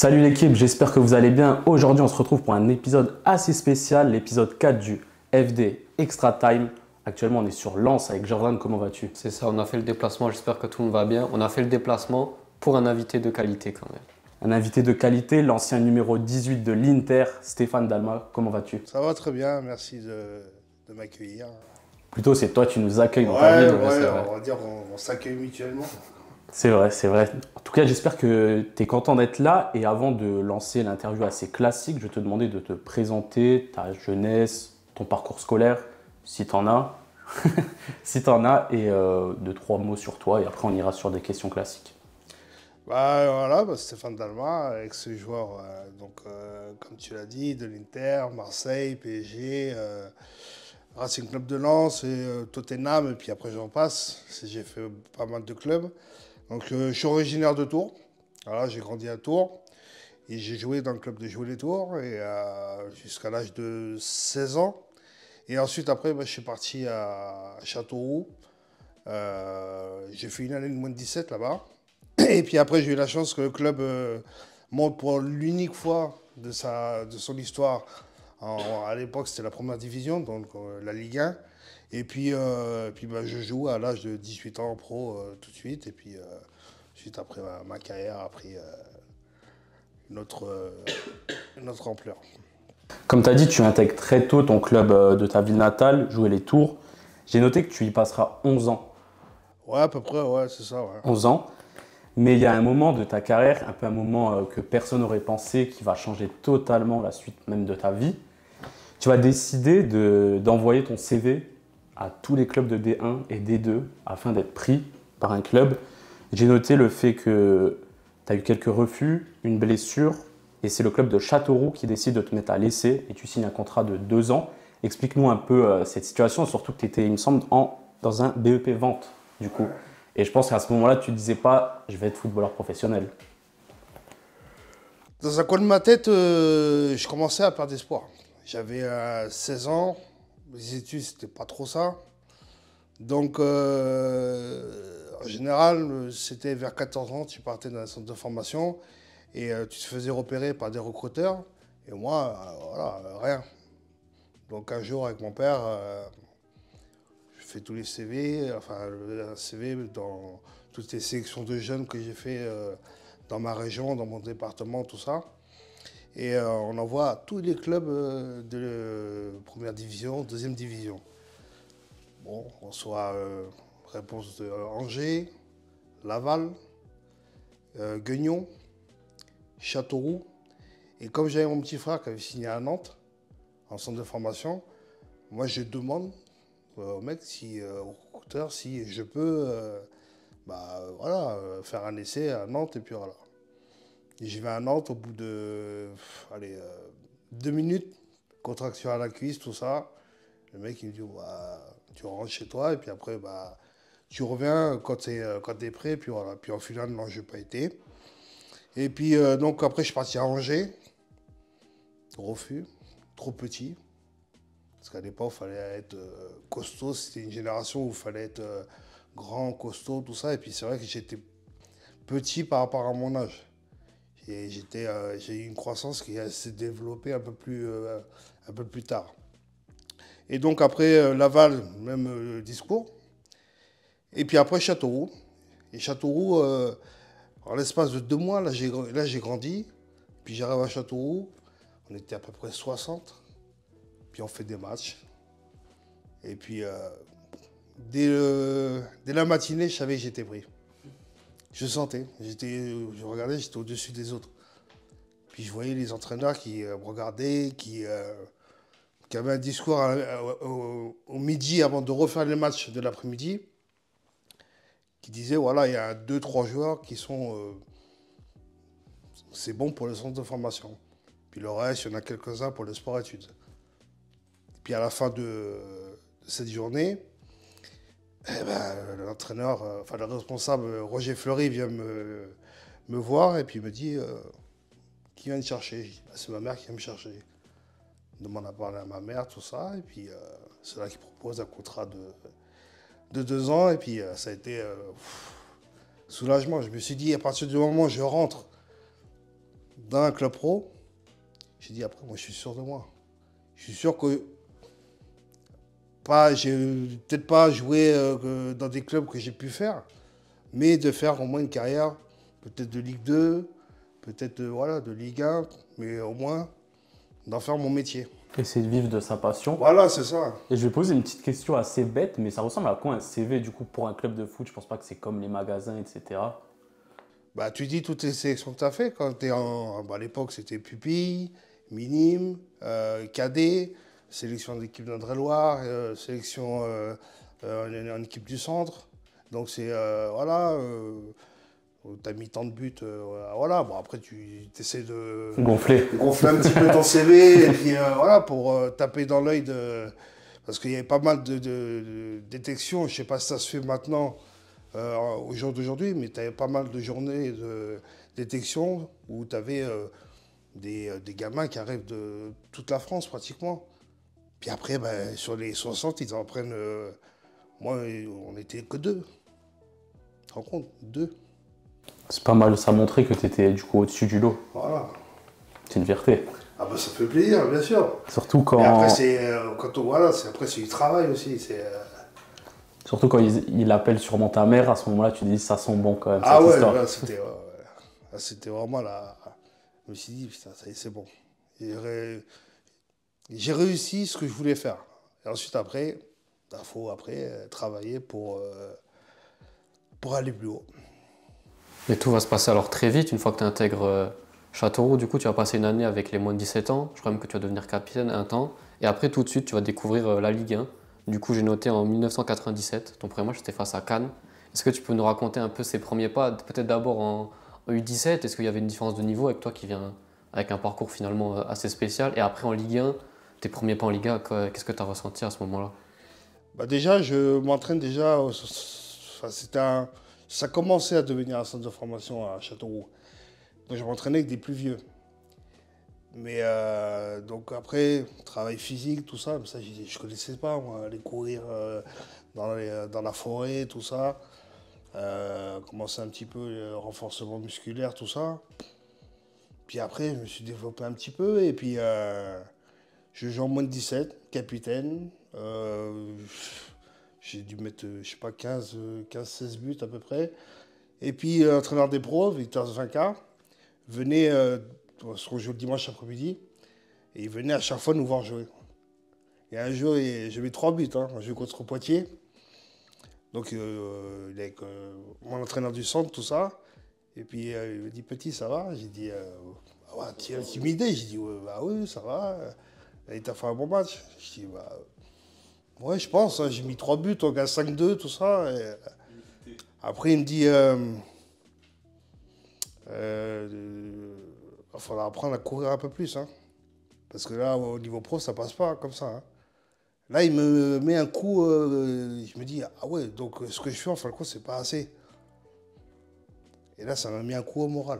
Salut l'équipe, j'espère que vous allez bien. Aujourd'hui, on se retrouve pour un épisode assez spécial, l'épisode 4 du FD Extra Time. Actuellement, on est sur Lens avec Jordan. Comment vas-tu? C'est ça, on a fait le déplacement, j'espère que tout le monde va bien. On a fait le déplacement pour un invité de qualité quand même. Un invité de qualité, l'ancien numéro 18 de l'Inter, Stéphane Dalma. Comment vas-tu? Ça va très bien, merci de m'accueillir. Plutôt, c'est toi, tu nous accueilles dans ta ville. c'est vrai. On va dire on s'accueille mutuellement. C'est vrai, c'est vrai. En tout cas, j'espère que tu es content d'être là. Et avant de lancer l'interview assez classique, je vais te demander de te présenter, ta jeunesse, ton parcours scolaire, si tu en as. Si tu en as, et deux, trois mots sur toi. Et après, on ira sur des questions classiques. Stéphane Dalma, ex-joueur, comme tu l'as dit, de l'Inter, Marseille, PSG, Racing Club de Lens et Tottenham, et puis après j'en passe. J'ai fait pas mal de clubs. Donc je suis originaire de Tours. Voilà, j'ai grandi à Tours et j'ai joué dans le club de Jouer les Tours jusqu'à l'âge de 16 ans. Et ensuite, après, je suis parti à Châteauroux. J'ai fait une année de moins de 17 là-bas. Et puis après, j'ai eu la chance que le club monte pour l'unique fois de son histoire. À l'époque, c'était la première division, donc la Ligue 1. Et puis, je joue à l'âge de 18 ans en pro tout de suite. Et puis, suite après, ma carrière a pris une autre ampleur. Comme tu as dit, tu intègres très tôt ton club de ta ville natale, Jouer les Tours. J'ai noté que tu y passeras 11 ans. Ouais, à peu près, ouais, c'est ça. Ouais. 11 ans. Mais il y a un moment de ta carrière, un peu un moment que personne n'aurait pensé, qui va changer totalement la suite même de ta vie. Tu vas décider d'envoyer ton CV à tous les clubs de D1 et D2 afin d'être pris par un club. J'ai noté le fait que tu as eu quelques refus, une blessure, et c'est le club de Châteauroux qui décide de te mettre à l'essai et tu signes un contrat de 2 ans. Explique-nous un peu cette situation, surtout que tu étais, il me semble, dans un BEP vente du coup. Et je pense qu'à ce moment-là, tu ne disais pas « je vais être footballeur professionnel ». Dans un coin de ma tête, je commençais à perdre espoir. J'avais 16 ans, les études, c'était pas trop ça. Donc, en général, c'était vers 14 ans, tu partais dans un centre de formation et tu te faisais repérer par des recruteurs. Et moi, voilà, rien. Donc, un jour, avec mon père, je fais tous les CV, un CV dans toutes les sélections de jeunes que j'ai fait dans ma région, dans mon département, tout ça. Et on envoie à tous les clubs de première division, deuxième division. Bon, on reçoit réponse de Angers, Laval, Guignon, Châteauroux. Et comme j'avais mon petit frère qui avait signé à Nantes, en centre de formation, moi je demande au mec, au recruteur, si je peux faire un essai à Nantes et puis voilà. Et j'y vais à Nantes au bout de 2 minutes, contraction à la cuisse, tout ça. Le mec il me dit tu rentres chez toi et puis après tu reviens quand t'es prêt, puis voilà. Puis en final, non, je n'ai pas été. Et puis donc après je suis parti à Angers. Refus, trop petit. Parce qu'à l'époque, il fallait être costaud. C'était une génération où il fallait être grand, costaud, tout ça. Et puis c'est vrai que j'étais petit par rapport à mon âge. J'ai eu une croissance qui s'est développée un peu plus tard. Et donc après Laval, même discours. Et puis après Châteauroux. Et Châteauroux, en l'espace de 2 mois, là j'ai grandi. Puis j'arrive à Châteauroux. On était à peu près 60. Puis on fait des matchs. Et puis dès la matinée, je savais que j'étais pris. Je sentais. Je regardais, j'étais au-dessus des autres. Puis je voyais les entraîneurs qui me regardaient, qui avaient un discours au midi avant de refaire les matchs de l'après-midi, qui disaient voilà, il y a 2-3 joueurs qui sont. C'est bon pour le centre de formation. Puis le reste, il y en a quelques-uns pour le sport-études. Puis à la fin de cette journée, l'entraîneur, le responsable Roger Fleury vient me voir et puis il me dit qui vient te chercher? Je dis c'est ma mère qui vient me chercher. Il demande à parler à ma mère, tout ça. Et puis c'est là qu'il propose un contrat de 2 ans. Et puis ça a été soulagement. Je me suis dit à partir du moment où je rentre dans un club pro, j'ai dit après, moi je suis sûr de moi. Je suis sûr que j'ai peut-être pas joué dans des clubs que j'ai pu faire, mais de faire au moins une carrière, peut-être de Ligue 2, peut-être voilà, de Ligue 1, mais au moins d'en faire mon métier. Essayer de vivre de sa passion. Voilà, c'est ça. Et je vais poser une petite question assez bête, mais ça ressemble à quoi un CV du coup pour un club de foot? Je pense pas que c'est comme les magasins, etc. Bah, tu dis toutes les sélections que tu as fait quand tu es à l'époque, c'était pupille, minime, cadet, sélection d'équipe d'Indre-et-Loire, sélection en équipe du centre. Donc, c'est. Voilà. Tu as mis tant de buts. Voilà. Bon, après, tu essaies de Gonflé. gonfler un petit peu ton CV et puis voilà, pour taper dans l'œil de. Parce qu'il y avait pas mal de détections. Je ne sais pas si ça se fait maintenant. Au jour d'aujourd'hui, mais tu avais pas mal de journées de détection où tu avais des gamins qui arrivent de toute la France pratiquement. Puis après, ben, sur les 60, ils en prennent. Moi, on n'était que deux. Tu te rends compte? Deux. C'est pas mal, ça montrait que tu étais du coup au-dessus du lot. Voilà. C'est une fierté. Ah ben ça fait plaisir, bien sûr. Surtout quand, Mais après, voilà, après, c'est du travail aussi. surtout quand il appelle sûrement ta mère, à ce moment-là, tu te dis ça sent bon quand même, Ah cette ouais, histoire. là, c'était vraiment là. Je me suis dit, putain, ça y est, c'est bon. J'ai réussi ce que je voulais faire. Et ensuite, après, il faut travailler pour aller plus haut. Et tout va se passer alors très vite, une fois que tu intègres Châteauroux, du coup tu vas passer une année avec les moins de 17 ans, je crois même que tu vas devenir capitaine un temps, et après tout de suite tu vas découvrir la Ligue 1. Du coup j'ai noté en 1997, ton premier match c'était face à Cannes. Est-ce que tu peux nous raconter un peu ses premiers pas, peut-être d'abord en U17, est-ce qu'il y avait une différence de niveau avec toi qui vient avec un parcours finalement assez spécial, et après en Ligue 1, tes premiers pas en Ligue 1, qu'est-ce que tu as ressenti à ce moment-là? Bah déjà, je m'entraîne déjà. Enfin, ça commençait à devenir un centre de formation à Châteauroux. Donc je m'entraînais avec des plus vieux. Mais donc après, travail physique, tout ça, je ne connaissais pas, moi, aller courir dans la forêt, tout ça. Commencer un petit peu le renforcement musculaire, tout ça. Puis après, je me suis développé un petit peu et puis je joue en moins de 17, capitaine. J'ai dû mettre, je sais pas, 15-16 buts à peu près. Et puis l'entraîneur des pros, Victor Zvinka, venait, parce qu'on joue le dimanche après-midi, et il venait à chaque fois nous voir jouer. Et un jour, j'ai mis 3 buts, hein, un jeu contre Poitiers. Donc, il est avec mon entraîneur du centre, tout ça. Et puis, il me dit, petit, ça va? J'ai dit, ouais, tu es intimidé? J'ai dit, ouais, bah oui, ça va. Et t'as fait un bon match? Je dis, bah, ouais, je pense, hein, j'ai mis 3 buts, on gagne 5-2, tout ça. Et après, il me dit, il faudra apprendre à courir un peu plus. Hein, parce que là, au niveau pro, ça passe pas comme ça. Hein. Là, il me met un coup, je me dis, ah ouais, donc ce que je fais, en fin de compte, c'est pas assez. Et là, ça m'a mis un coup au moral.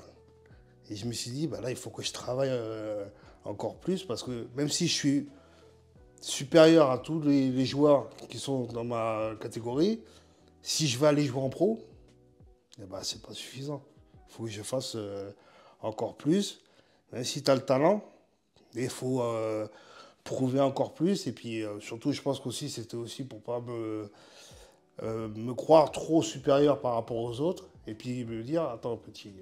Et je me suis dit, bah là, il faut que je travaille encore plus, parce que même si je suis supérieur à tous les joueurs qui sont dans ma catégorie, si je veux aller jouer en pro, eh ben, c'est pas suffisant. Il faut que je fasse encore plus. Même si tu as le talent, il faut prouver encore plus. Et puis surtout, je pense qu'aussi, c'était aussi pour pas me croire trop supérieur par rapport aux autres. Et puis me dire, attends petit,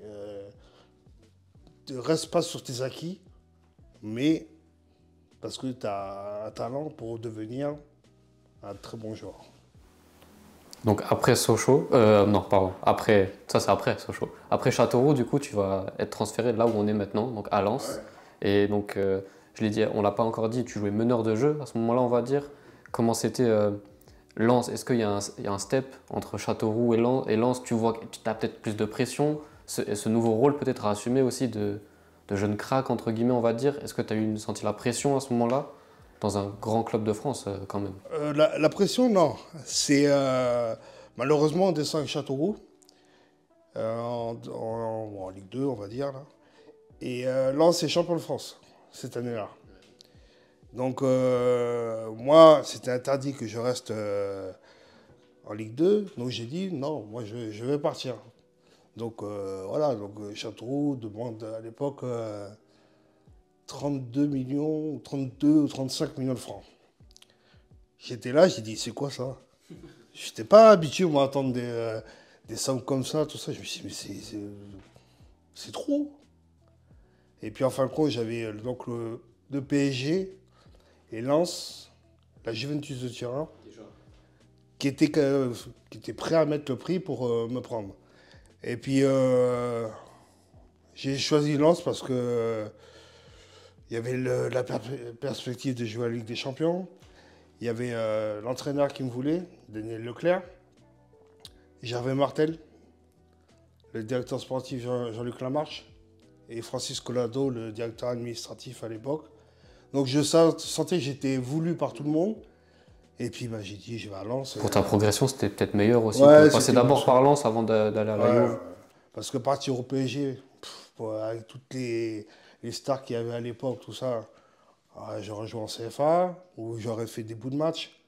ne reste pas sur tes acquis, mais parce que tu as un talent pour devenir un très bon joueur. Donc après Sochaux, non pardon, après, ça c'est après Sochaux. Après Châteauroux, du coup tu vas être transféré là où on est maintenant, donc à Lens. Ouais. Et donc je l'ai dit, on l'a pas encore dit, tu jouais meneur de jeu à ce moment-là on va dire. Comment c'était Lens? Est-ce qu'il y a un step entre Châteauroux et Lens? Tu vois que tu as peut-être plus de pression, ce nouveau rôle peut-être à assumer aussi de jeune crack entre guillemets on va dire. Est-ce que tu as senti la pression à ce moment-là? Dans un grand club de France, quand même. La pression, non. C'est malheureusement, on descend avec Châteauroux en Ligue 2, on va dire. Là. Et Lens est champion de France cette année-là. Donc, moi, c'était interdit que je reste en Ligue 2. Donc, j'ai dit non, moi, je vais partir. Donc voilà, donc Châteauroux demande à l'époque 32 millions, 32 ou 35 millions de francs. J'étais là, j'ai dit, c'est quoi ça? Je n'étais pas habitué, moi, à attendre des sommes comme ça, tout ça. Je me suis dit, mais c'est trop. Et puis en fin de compte, j'avais donc le PSG et Lens, la Juventus de Turin, qui était prêt à mettre le prix pour me prendre. Et puis j'ai choisi Lens parce que il y avait la perspective de jouer à la Ligue des Champions. Il y avait l'entraîneur qui me voulait, Daniel Leclerc. Gervais Martel, le directeur sportif Jean-Luc Lamarche, et Francis Collado, le directeur administratif à l'époque. Donc je sentais que j'étais voulu par tout le monde. Et puis j'ai dit, je vais à Lens. Pour ta progression, c'était peut-être meilleur aussi. Ouais, de passer d'abord par Lens avant d'aller à la Juve. Parce que partir au PSG, avec toutes les stars qu'il y avait à l'époque, tout ça, j'aurais joué en CFA ou j'aurais fait des bouts de match.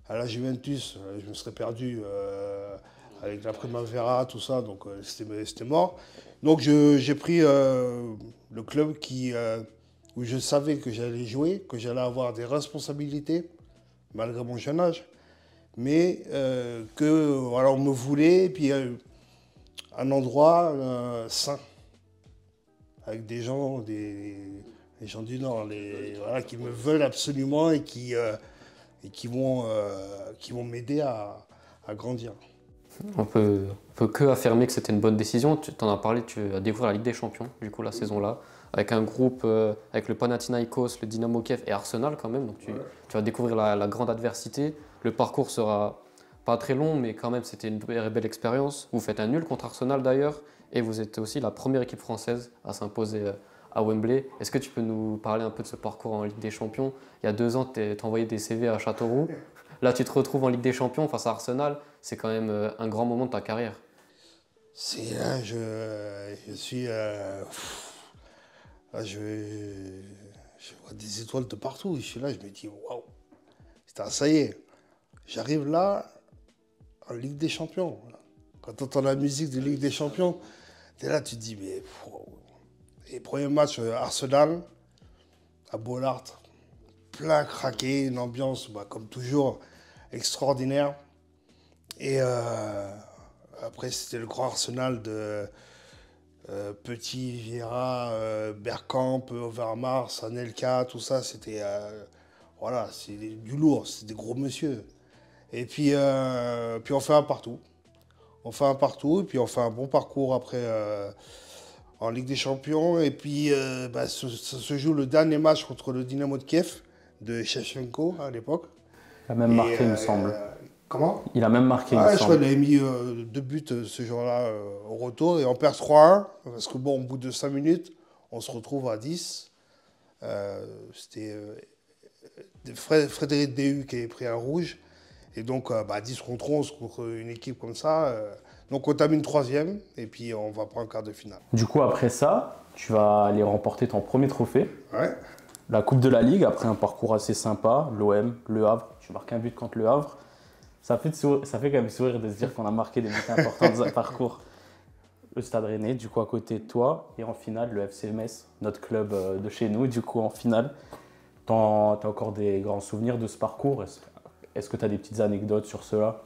À la Juventus, je me serais perdu avec la Primavera, tout ça, donc c'était mort. Donc j'ai pris le club où je savais que j'allais jouer, que j'allais avoir des responsabilités, malgré mon jeune âge, mais voilà, on me voulait, et puis un endroit sain, avec des gens, des gens du Nord, voilà, qui me veulent absolument et qui vont m'aider à grandir. On peut que affirmer que c'était une bonne décision. Tu t'en as parlé, tu as découvert la Ligue des Champions, du coup, la saison-là, avec un groupe, avec le Panathinaikos, le Dynamo Kiev et Arsenal quand même. Donc tu vas découvrir la grande adversité. Le parcours sera pas très long, mais quand même, c'était une très belle expérience. Vous faites un nul contre Arsenal d'ailleurs, et vous êtes aussi la première équipe française à s'imposer à Wembley. Est-ce que tu peux nous parler un peu de ce parcours en Ligue des Champions? Il y a 2 ans, tu as envoyé des CV à Châteauroux. Là, tu te retrouves en Ligue des Champions face à Arsenal. C'est quand même un grand moment de ta carrière. C'est là, je suis. Là, je vois des étoiles de partout. Je suis là, je me dis, waouh, ça y est. J'arrive là, en Ligue des Champions. Quand tu entends la musique de Ligue des Champions, tu es là, tu te dis, mais. Et premier match, Arsenal, à Bollard, plein craqué, une ambiance, comme toujours, extraordinaire. Et après, c'était le grand Arsenal de Petit, Vieira, Bergkamp, Overmars, Anelka, tout ça. C'était voilà, c'est du lourd, c'est des gros monsieur. Et puis on fait un partout. On fait un partout, et puis on fait un bon parcours après en Ligue des Champions. Et puis ça se joue le dernier match contre le Dynamo de Kiev, de Shevchenko à l'époque. Il a même marqué, il me semble. Comment? Il a même marqué, il me Je crois semble. qu'il avait mis 2 buts ce jour-là au retour, et on perd 3-1, parce que bon, au bout de 5 minutes, on se retrouve à 10. C'était Frédéric Déhu qui avait pris un rouge, et donc 10 contre 11 contre une équipe comme ça. Donc on termine 3e, et puis on va prendre un quart de finale. Du coup, après ça, tu vas aller remporter ton premier trophée, Ouais. la Coupe de la Ligue, après un parcours assez sympa, l'OM, Le Havre. Tu marques un but contre Le Havre. Ça fait quand même sourire de se dire qu'on a marqué des buts importants dans un parcours. Le Stade Rennais, du coup, à côté de toi. Et en finale, le FC Metz, notre club de chez nous. Du coup, en finale, t'as encore des grands souvenirs de ce parcours? Est-ce que tu as des petites anecdotes sur cela?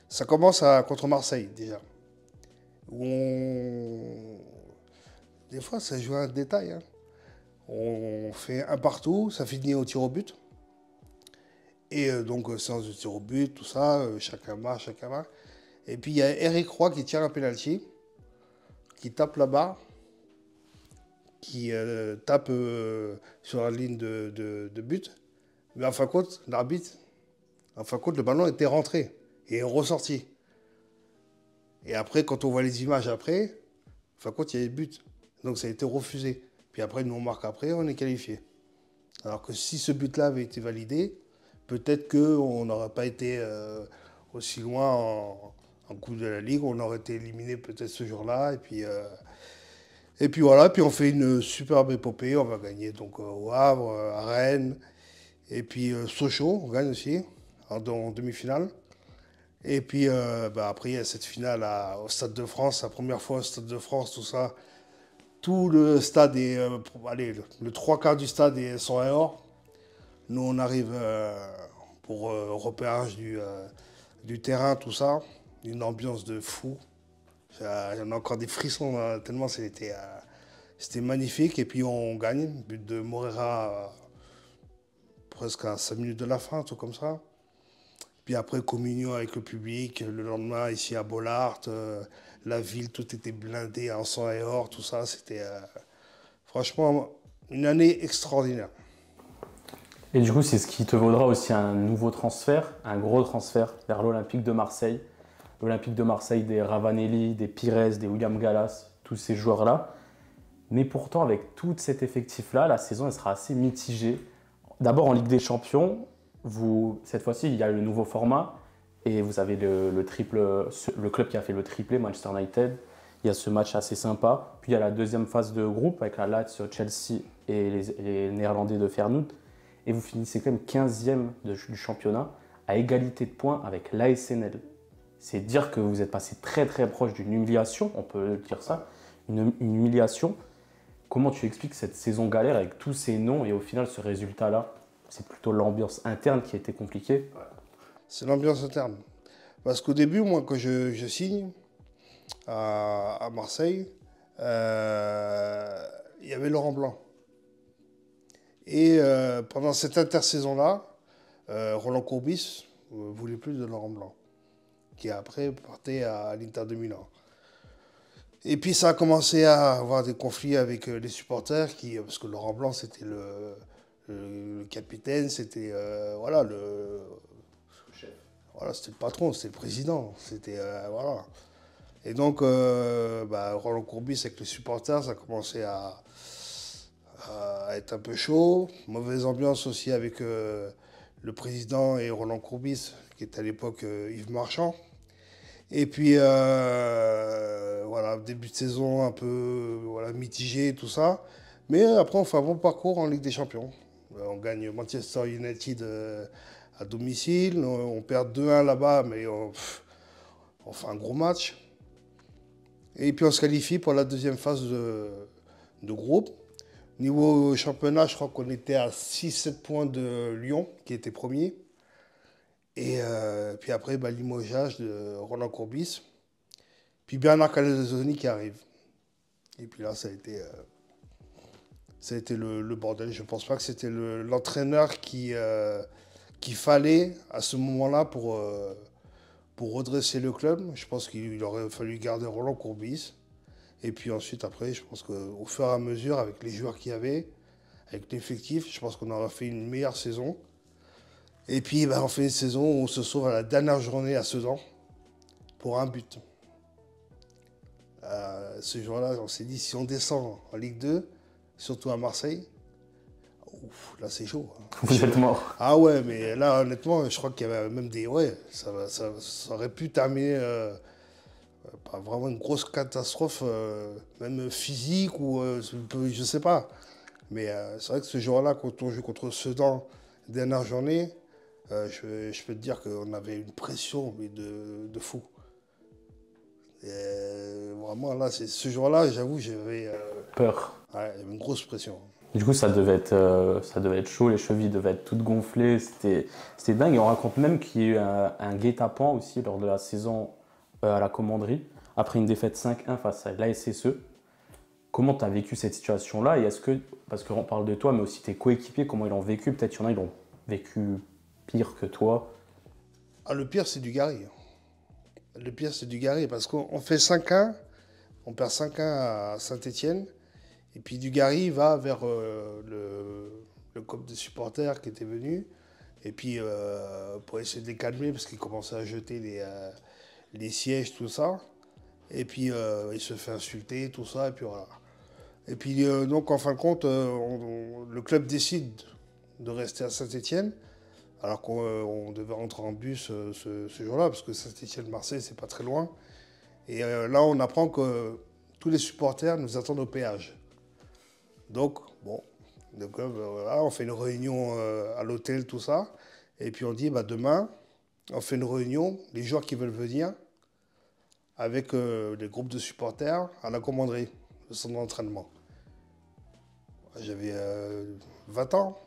Ça commence contre Marseille, déjà. Des fois, ça joue à un détail. Hein. On fait un partout, ça finit au tir au but. Et donc, séance de tir au but, tout ça, chacun marque. Et puis, il y a Eric Roy qui tire un penalty, qui tape la barre, qui tape sur la ligne de but. Mais en fin de compte, l'arbitre, le ballon était rentré et est ressorti. Et après, quand on voit les images après, en fin de compte, il y a des buts. Donc, ça a été refusé. Puis après, nous, on marque après, on est qualifié. Alors que si ce but-là avait été validé, peut-être qu'on n'aurait pas été aussi loin en Coupe de la Ligue. On aurait été éliminé peut-être ce jour-là. Et puis voilà, puis on fait une superbe épopée. On va gagner donc au Havre, à Rennes. Et puis Sochaux, on gagne aussi en demi-finale. Et puis après, il y a cette finale au Stade de France, la première fois au Stade de France, tout ça. Tout le stade est, allez, le trois quarts du stade sont dehors. Nous, on arrive pour repérage du terrain, tout ça. Une ambiance de fou. Il y en a encore des frissons, hein, tellement c'était magnifique. Et puis on gagne, but de Moreira presque à 5 minutes de la fin, tout comme ça. Puis après, communion avec le public, le lendemain ici à Bollaert, la ville, tout était blindé en sang et or, tout ça. C'était franchement une année extraordinaire. Et du coup, c'est ce qui te vaudra aussi un nouveau transfert, un gros transfert vers l'Olympique de Marseille. L'Olympique de Marseille, des Ravanelli, des Pires, des William Gallas, tous ces joueurs-là. Mais pourtant, avec tout cet effectif-là, la saison elle sera assez mitigée. D'abord en Ligue des Champions, cette fois-ci, il y a le nouveau format et vous avez le club qui a fait le triplé, Manchester United. Il y a ce match assez sympa. Puis il y a la deuxième phase de groupe avec la Lazio, Chelsea et les Néerlandais de Feyenoord. Et vous finissez quand même 15e du championnat à égalité de points avec l'ASNL. C'est dire que vous êtes passé très très proche d'une humiliation, on peut dire ça, une humiliation. Comment tu expliques cette saison galère avec tous ces noms et au final ce résultat-là? C'est plutôt l'ambiance interne qui a été compliquée. C'est l'ambiance interne. Parce qu'au début, moi, quand je signe à Marseille, il y avait Laurent Blanc. Et pendant cette intersaison-là, Roland Courbis ne voulait plus de Laurent Blanc, qui après partait à l'Inter de Milan. Et puis ça a commencé à avoir des conflits avec les supporters, parce que Laurent Blanc c'était le capitaine, c'était voilà, c'était le patron, c'était le président, c'était voilà. Et donc Roland Courbis avec les supporters, ça a commencé à être un peu chaud. Mauvaise ambiance aussi avec le président et Roland Courbis, qui était à l'époque Yves Marchand. Et puis, voilà, début de saison un peu mitigé, tout ça. Mais après, on fait un bon parcours en Ligue des Champions. On gagne Manchester United à domicile. On perd 2-1 là-bas, mais on fait un gros match. Et puis, on se qualifie pour la deuxième phase de groupe. Niveau championnat, je crois qu'on était à 6-7 points de Lyon, qui était premier. Et puis après, limogeage de Roland Courbis. Puis Bernard Calzoni qui arrive. Et puis là, ça a été le bordel. Je ne pense pas que c'était l'entraîneur qu'il fallait à ce moment-là pour redresser le club. Je pense qu'il aurait fallu garder Roland Courbis. Et puis ensuite, après, je pense qu'au fur et à mesure, avec les joueurs qu'il y avait, avec l'effectif, je pense qu'on aurait fait une meilleure saison. Et puis, on fait une saison où on se sauve à la dernière journée à Sedan pour un but. Ce jour-là, on s'est dit, si on descend en Ligue 2, surtout à Marseille, ouf, là, c'est chaud. Hein. Vous êtes mort. Ah ouais, mais là, honnêtement, je crois qu'il y avait même des... Ouais, ça aurait pu terminer par vraiment une grosse catastrophe, même physique ou je sais pas. Mais c'est vrai que ce jour-là, quand on joue contre Sedan, dernière journée, je peux te dire qu'on avait une pression mais de fou. Et vraiment, là, ce jour-là, j'avoue, j'avais Peur. Ouais, il y avait une grosse pression. Du coup, ça devait être chaud, les chevilles devaient être toutes gonflées, c'était dingue. Et on raconte même qu'il y a eu un guet-apens aussi lors de la saison à la commanderie, après une défaite 5-1 face à l'ASSE. Comment tu as vécu cette situation-là? Et est-ce que, parce qu'on parle de toi, mais aussi tes coéquipiers, comment ils l'ont vécu? Peut-être qu'il y en a, ils l'ont vécu pire que toi. Ah, le pire, c'est du Gary. Le pire, c'est du Gary, parce qu'on fait 5-1, on perd 5-1 à Saint-Étienne, et puis Dugarry va vers le club des supporters qui était venu, et puis pour essayer de les calmer, parce qu'il commençait à jeter les sièges, tout ça, et puis il se fait insulter, tout ça, et puis voilà. Et puis donc en fin de compte, le club décide de rester à Saint-Étienne, alors qu'on devait rentrer en bus ce jour-là, parce que Saint-Étienne-Marseille, c'est pas très loin. Et là, on apprend que tous les supporters nous attendent au péage. Donc, bon, voilà, on fait une réunion à l'hôtel, tout ça. Et puis on dit, demain, on fait une réunion, les joueurs qui veulent venir, avec les groupes de supporters à la commanderie, le centre d'entraînement. J'avais 20 ans,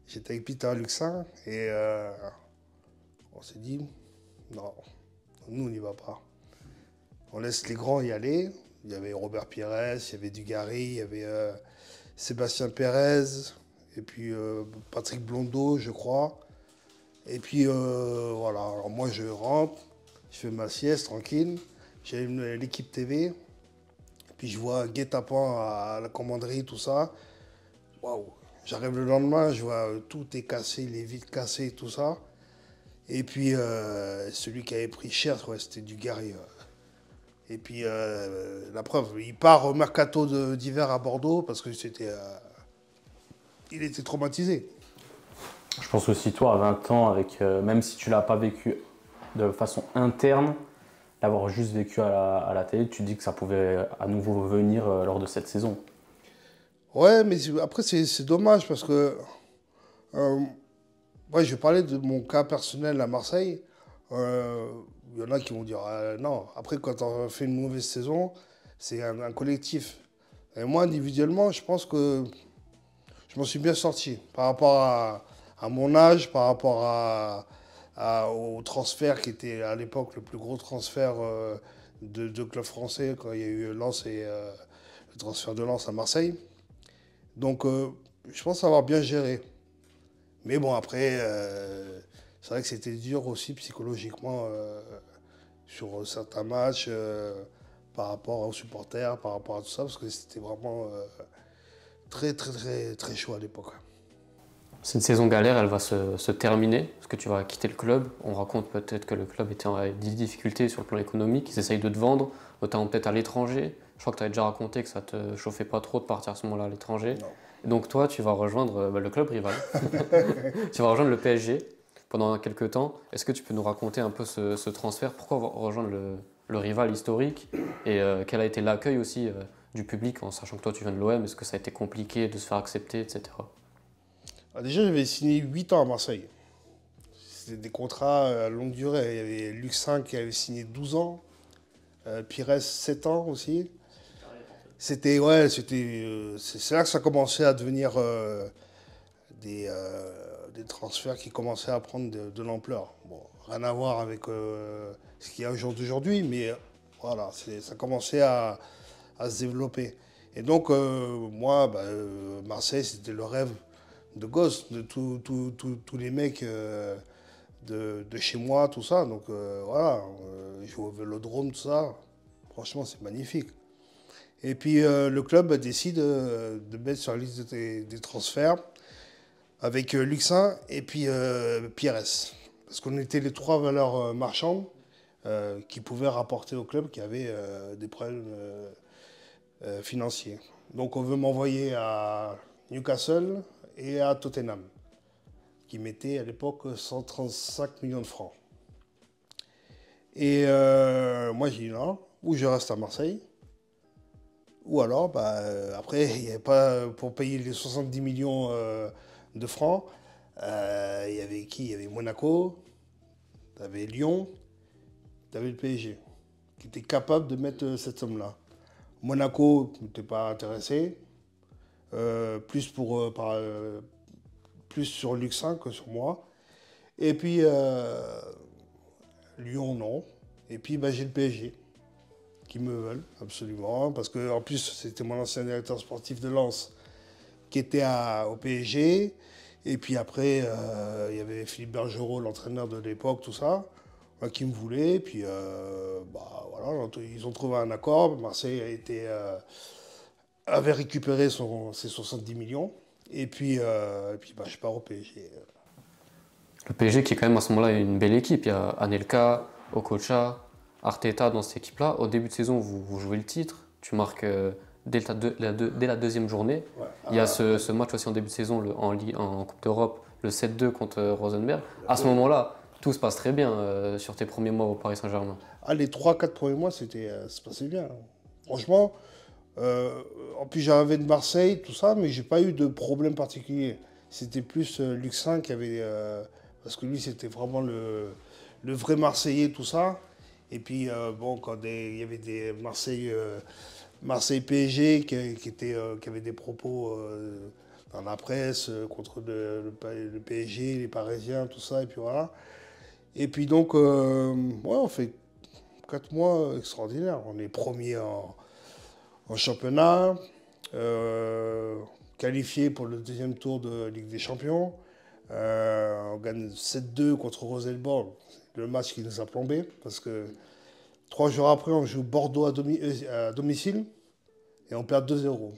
j'étais avec Peter Luxin et on s'est dit, non, nous on n'y va pas. On laisse les grands y aller. Il y avait Robert Pires, il y avait Dugarry, il y avait Sébastien Pérez, et puis Patrick Blondeau, je crois. Et puis voilà, alors moi je rentre, je fais ma sieste tranquille, j'ai l'équipe TV, puis je vois guet-apens à la commanderie, tout ça. Waouh! J'arrive le lendemain, je vois tout est cassé, les vitres cassées, tout ça. Et puis celui qui avait pris cher, ouais, c'était Dugarry. Et puis la preuve, il part au mercato d'hiver à Bordeaux parce que il était traumatisé. Je pense aussi, toi, à 20 ans, avec, même si tu l'as pas vécu de façon interne, l'avoir juste vécu à la télé, tu te dis que ça pouvait à nouveau venir lors de cette saison. Ouais, mais après, c'est dommage parce que. Ouais, je vais parler de mon cas personnel à Marseille. Il y en a qui vont dire non. Après, quand on fait une mauvaise saison, c'est un collectif. Et moi, individuellement, je pense que je m'en suis bien sorti par rapport à mon âge, par rapport au transfert qui était à l'époque le plus gros transfert de club français quand il y a eu Lens et le transfert de Lens à Marseille. Donc, je pense avoir bien géré. Mais bon, après, c'est vrai que c'était dur aussi psychologiquement sur certains matchs par rapport aux supporters, par rapport à tout ça, parce que c'était vraiment très chaud à l'époque. Cette saison galère, elle va se terminer, parce que tu vas quitter le club. On raconte peut-être que le club était en difficulté sur le plan économique, ils essayent de te vendre, notamment peut-être à l'étranger. Je crois que tu avais déjà raconté que ça te chauffait pas trop de partir à ce moment-là à l'étranger. Donc toi, tu vas rejoindre le club rival. Tu vas rejoindre le PSG pendant quelques temps. Est-ce que tu peux nous raconter un peu ce transfert? Pourquoi rejoindre le rival historique? Et quel a été l'accueil aussi du public, en sachant que toi, tu viens de l'OM? Est-ce que ça a été compliqué de se faire accepter, etc. Déjà, j'avais signé 8 ans à Marseille. C'était des contrats à longue durée. Il y avait Luxin qui avait signé 12 ans, Pires 7 ans aussi. C'est là que ça commençait à devenir des transferts qui commençaient à prendre de l'ampleur. Bon, rien à voir avec ce qu'il y a aujourd'hui, mais voilà, ça commençait à se développer. Et donc, moi, Marseille, c'était le rêve de gosse, de tous les mecs de chez moi, tout ça. Donc, voilà, jouer au Vélodrome, tout ça. Franchement, c'est magnifique. Et puis le club décide de mettre sur la liste des transferts avec Luxin et puis Pires. Parce qu'on était les trois valeurs marchandes qui pouvaient rapporter au club qui avait des problèmes financiers. Donc on veut m'envoyer à Newcastle et à Tottenham, qui mettaient à l'époque 135 millions de francs. Et moi j'ai dit non, ou je reste à Marseille. Ou alors, après, il n'y avait pas, pour payer les 70 millions de francs, il y avait qui? Il y avait Monaco, tu avais Lyon, tu avais le PSG, qui était capable de mettre cette somme-là. Monaco n'était pas intéressé, plus sur Luxin que sur moi. Et puis, Lyon, non. Et puis, j'ai le PSG. Qui me veulent absolument, parce que en plus c'était mon ancien directeur sportif de Lens qui était au PSG, et puis après il y avait Philippe Bergerot, l'entraîneur de l'époque, tout ça, qui me voulait, puis voilà, ils ont trouvé un accord, Marseille avait récupéré ses 70 millions, et puis je pars au PSG. Le PSG qui est quand même à ce moment-là une belle équipe, il y a Anelka, Okocha, Arteta dans cette équipe-là. Au début de saison, vous jouez le titre, tu marques dès la deuxième journée. Ouais. Il y a ce match aussi en début de saison en Coupe d'Europe, le 7-2 contre Rosenberg. À ce moment-là, tout se passe très bien sur tes premiers mois au Paris Saint-Germain. Les 3-4 premiers mois, ça se passait bien. Franchement, en plus j'arrivais de Marseille, tout ça, mais j'ai pas eu de problème particulier. C'était plus Luxin qui avait... Parce que lui, c'était vraiment le vrai Marseillais, tout ça. Et puis, bon, quand il y avait des Marseille PSG qui avaient des propos dans la presse contre le PSG, les Parisiens, tout ça, et puis voilà. Et puis donc, ouais, on fait 4 mois extraordinaires. On est premier en championnat, qualifié pour le deuxième tour de Ligue des Champions. On gagne 7-2 contre Rosenborg, le match qui nous a plombé, parce que 3 jours après, on joue Bordeaux à domicile et on perd 2-0.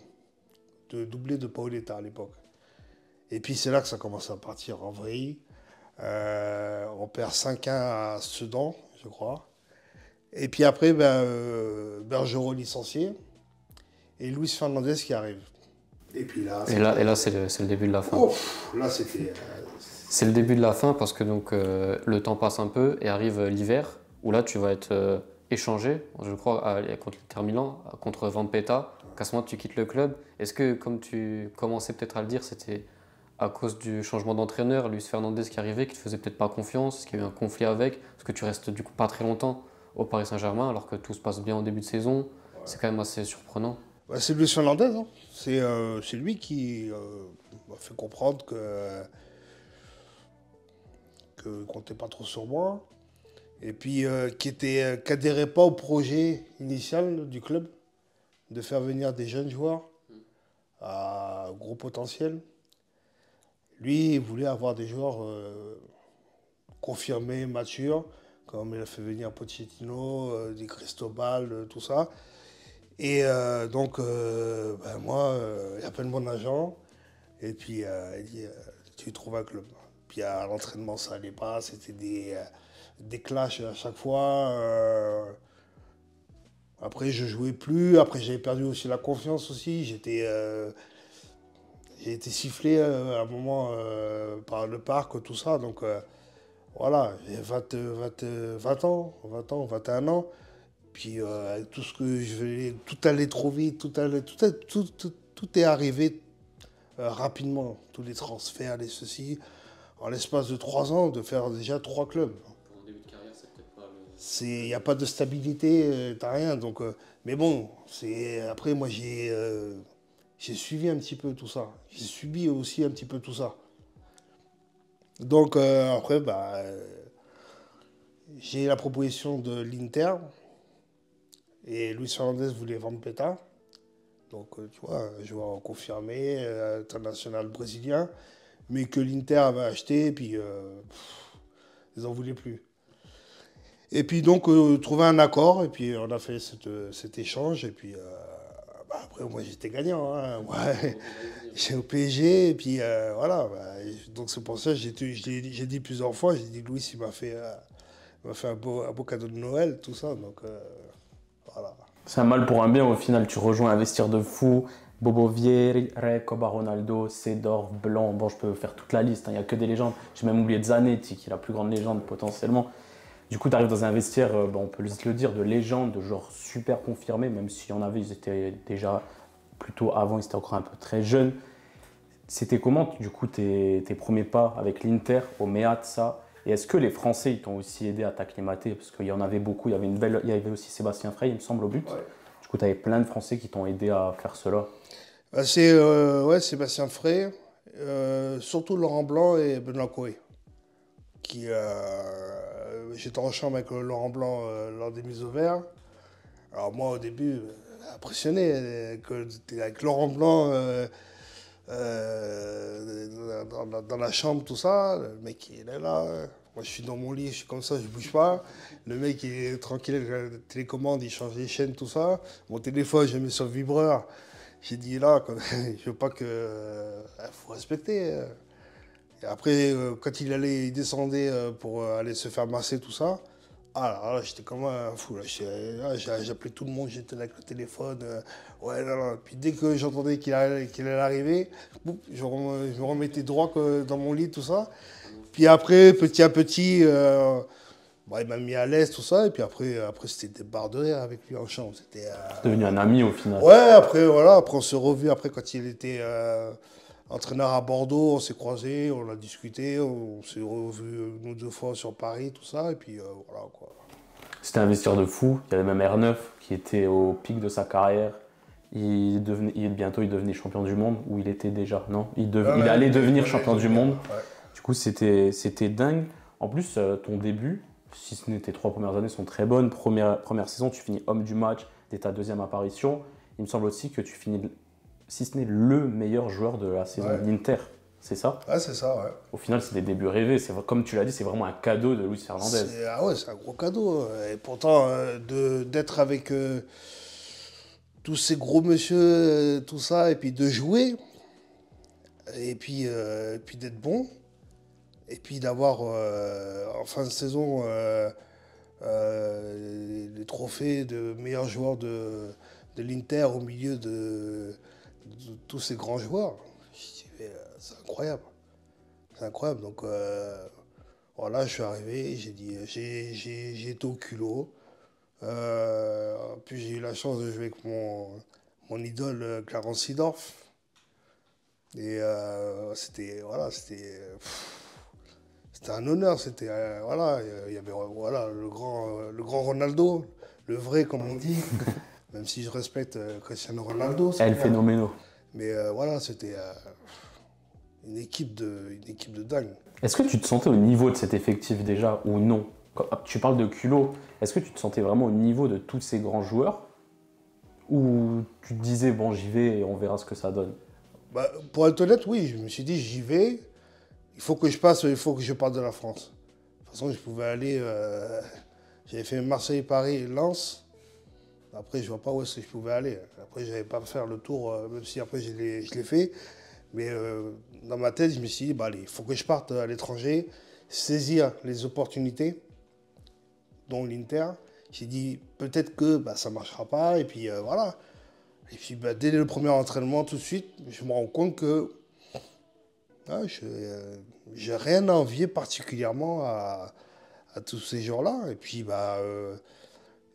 De doublé de Paoletta à l'époque. Et puis c'est là que ça commence à partir en vrille. On perd 5-1 à Sedan, je crois. Et puis après, Bergerot licencié et Luis Fernandez qui arrive. Et puis là, c'est le début de la fin. Oh, là, c'était. C'est le début de la fin parce que donc, le temps passe un peu et arrive l'hiver où là tu vas être échangé, je crois, contre l'Inter Milan, contre Vampeta. À ce moment tu quittes le club. Est-ce que, comme tu commençais peut-être à le dire, c'était à cause du changement d'entraîneur, Luis Fernandez qui arrivait, qui ne te faisait peut-être pas confiance, est-ce qu'il y a eu un conflit avec? Parce que tu restes du coup pas très longtemps au Paris Saint-Germain alors que tout se passe bien au début de saison. Ouais. C'est quand même assez surprenant. Bah, c'est Luis Fernandez, hein. C'est lui qui m'a fait comprendre que comptait pas trop sur moi. Et puis qui n'adhérait pas au projet initial du club de faire venir des jeunes joueurs à gros potentiel. Lui, il voulait avoir des joueurs confirmés, matures, comme il a fait venir Pochettino, Di Cristobal, tout ça. Et donc, moi, il appelle mon agent et puis il dit tu trouves un club. Puis à l'entraînement, ça n'allait pas, c'était des clashs à chaque fois. Après, je jouais plus. Après, j'avais perdu aussi la confiance aussi. J'ai été sifflé à un moment par le parc, tout ça. Donc voilà, j'ai 20 ans, 21 ans. Puis avec tout ce que je voulais, tout allait trop vite, tout est arrivé rapidement. Tous les transferts, les ceci. En l'espace de 3 ans, de faire déjà 3 clubs. Pour un début de carrière, c'est peut-être pas le... Il n'y a pas de stabilité, t'as rien. Donc, mais bon, après, moi, j'ai suivi un petit peu tout ça. J'ai subi aussi un petit peu tout ça. Donc, après, j'ai la proposition de l'Inter. Et Luis Fernandez voulait Vampeta. Donc, tu vois, un joueur confirmé, international brésilien. Mais que l'Inter avait acheté, et puis ils n'en voulaient plus. Et puis donc, trouver un accord, et puis on a fait cet échange, et puis après, moi j'étais gagnant. Hein. Ouais. J'ai au PSG, et puis voilà. Donc c'est pour ça que j'ai dit plusieurs fois, j'ai dit Louis, il m'a fait un beau cadeau de Noël, tout ça. Donc voilà. C'est un mal pour un bien, au final, tu rejoins un vestiaire de fou. Bobo Vieira, Coba Ronaldo, Seedorf, Blanc, bon je peux faire toute la liste, il n'y a que des légendes. J'ai même oublié Zanetti, qui est la plus grande légende potentiellement. Du coup tu arrives dans un vestiaire, on peut le dire, de légende, de genre super confirmé, même s'il y en avait, ils étaient déjà plutôt avant, ils étaient encore un peu très jeunes. C'était comment du coup tes premiers pas avec l'Inter, au Meazza? Et est-ce que les Français ils t'ont aussi aidé à t'acclimater? Parce qu'il y en avait beaucoup, il y avait aussi Sébastien Frey, il me semble, au but. Ouais. Du coup tu avais plein de Français qui t'ont aidé à faire cela. C'est Sébastien Frey, surtout Laurent Blanc et Benoît Coé. J'étais en chambre avec Laurent Blanc lors des mises au vert. Alors moi au début, impressionné avec Laurent Blanc dans la chambre, tout ça. Le mec il est là. Moi je suis dans mon lit, je suis comme ça, je bouge pas. Le mec il est tranquille avec la télécommande, il change les chaînes, tout ça. Mon téléphone, je mets sur le vibreur. J'ai dit là, je veux pas que. Faut respecter. Et après, quand il descendait pour aller se faire masser, tout ça, là, j'étais comme un fou. J'appelais tout le monde, j'étais là avec le téléphone. Ouais, là. Puis dès que j'entendais qu'il allait arriver, je me remettais droit dans mon lit, tout ça. Puis après, petit à petit, il m'a mis à l'aise, tout ça. Et puis après c'était des barres de rire avec lui en chambre. C'était devenu un ami au final. Ouais, après on s'est revus après quand il était entraîneur à Bordeaux, on s'est croisés, on a discuté, on s'est revus une ou deux fois sur Paris, tout ça, et puis voilà quoi. C'était un investisseur de fou. Il y avait même R9 qui était au pic de sa carrière. Bientôt, il devenait champion du monde, ou il était déjà, non? Il allait devenir champion du monde. Ouais. Du coup, c'était dingue. En plus, ton début, si ce n'est tes 3 premières années, sont très bonnes. Première saison, tu finis homme du match dès ta 2e apparition. Il me semble aussi que tu finis, si ce n'est le meilleur joueur de la saison de l'Inter. C'est ça? Ouais, c'est ça, ouais. Au final, c'est des débuts rêvés. Comme tu l'as dit, c'est vraiment un cadeau de Luis Fernandez. Ah ouais, c'est un gros cadeau. Et pourtant, d'être avec tous ces gros monsieur, tout ça, et puis de jouer, et puis d'être bon, et puis d'avoir en fin de saison les trophées de meilleur joueur de l'Inter au milieu de tous ces grands joueurs. Je dis, mais, c'est incroyable. C'est incroyable. Donc voilà, je suis arrivé, j'ai été au culot. Puis j'ai eu la chance de jouer avec mon idole Clarence Seedorf. Et c'était un honneur. C'était voilà, il y avait voilà le grand Ronaldo, le vrai comme on dit. Même si je respecte Cristiano Ronaldo. El phénoméno. Mais voilà, c'était une équipe de dingue. Est-ce que tu te sentais au niveau de cet effectif déjà ou non? Tu parles de culot. Est-ce que tu te sentais vraiment au niveau de tous ces grands joueurs? Ou tu te disais, bon, j'y vais et on verra ce que ça donne? Bah, pour être honnête, oui, je me suis dit, j'y vais. Il faut que je parte de la France. De toute façon, je pouvais aller. J'avais fait Marseille, Paris, Lens. Après, je vois pas où est-ce que je pouvais aller. Après, je n'allais pas faire le tour, même si après, je l'ai fait. Mais dans ma tête, je me suis dit, bah, allez, il faut que je parte à l'étranger, saisir les opportunités, dont l'Inter. J'ai dit, peut-être que bah, ça ne marchera pas. Et puis, voilà. Et puis, bah, dès le premier entraînement, tout de suite, je me rends compte que je n'ai rien à envier particulièrement à tous ces jours-là. Et puis, bah,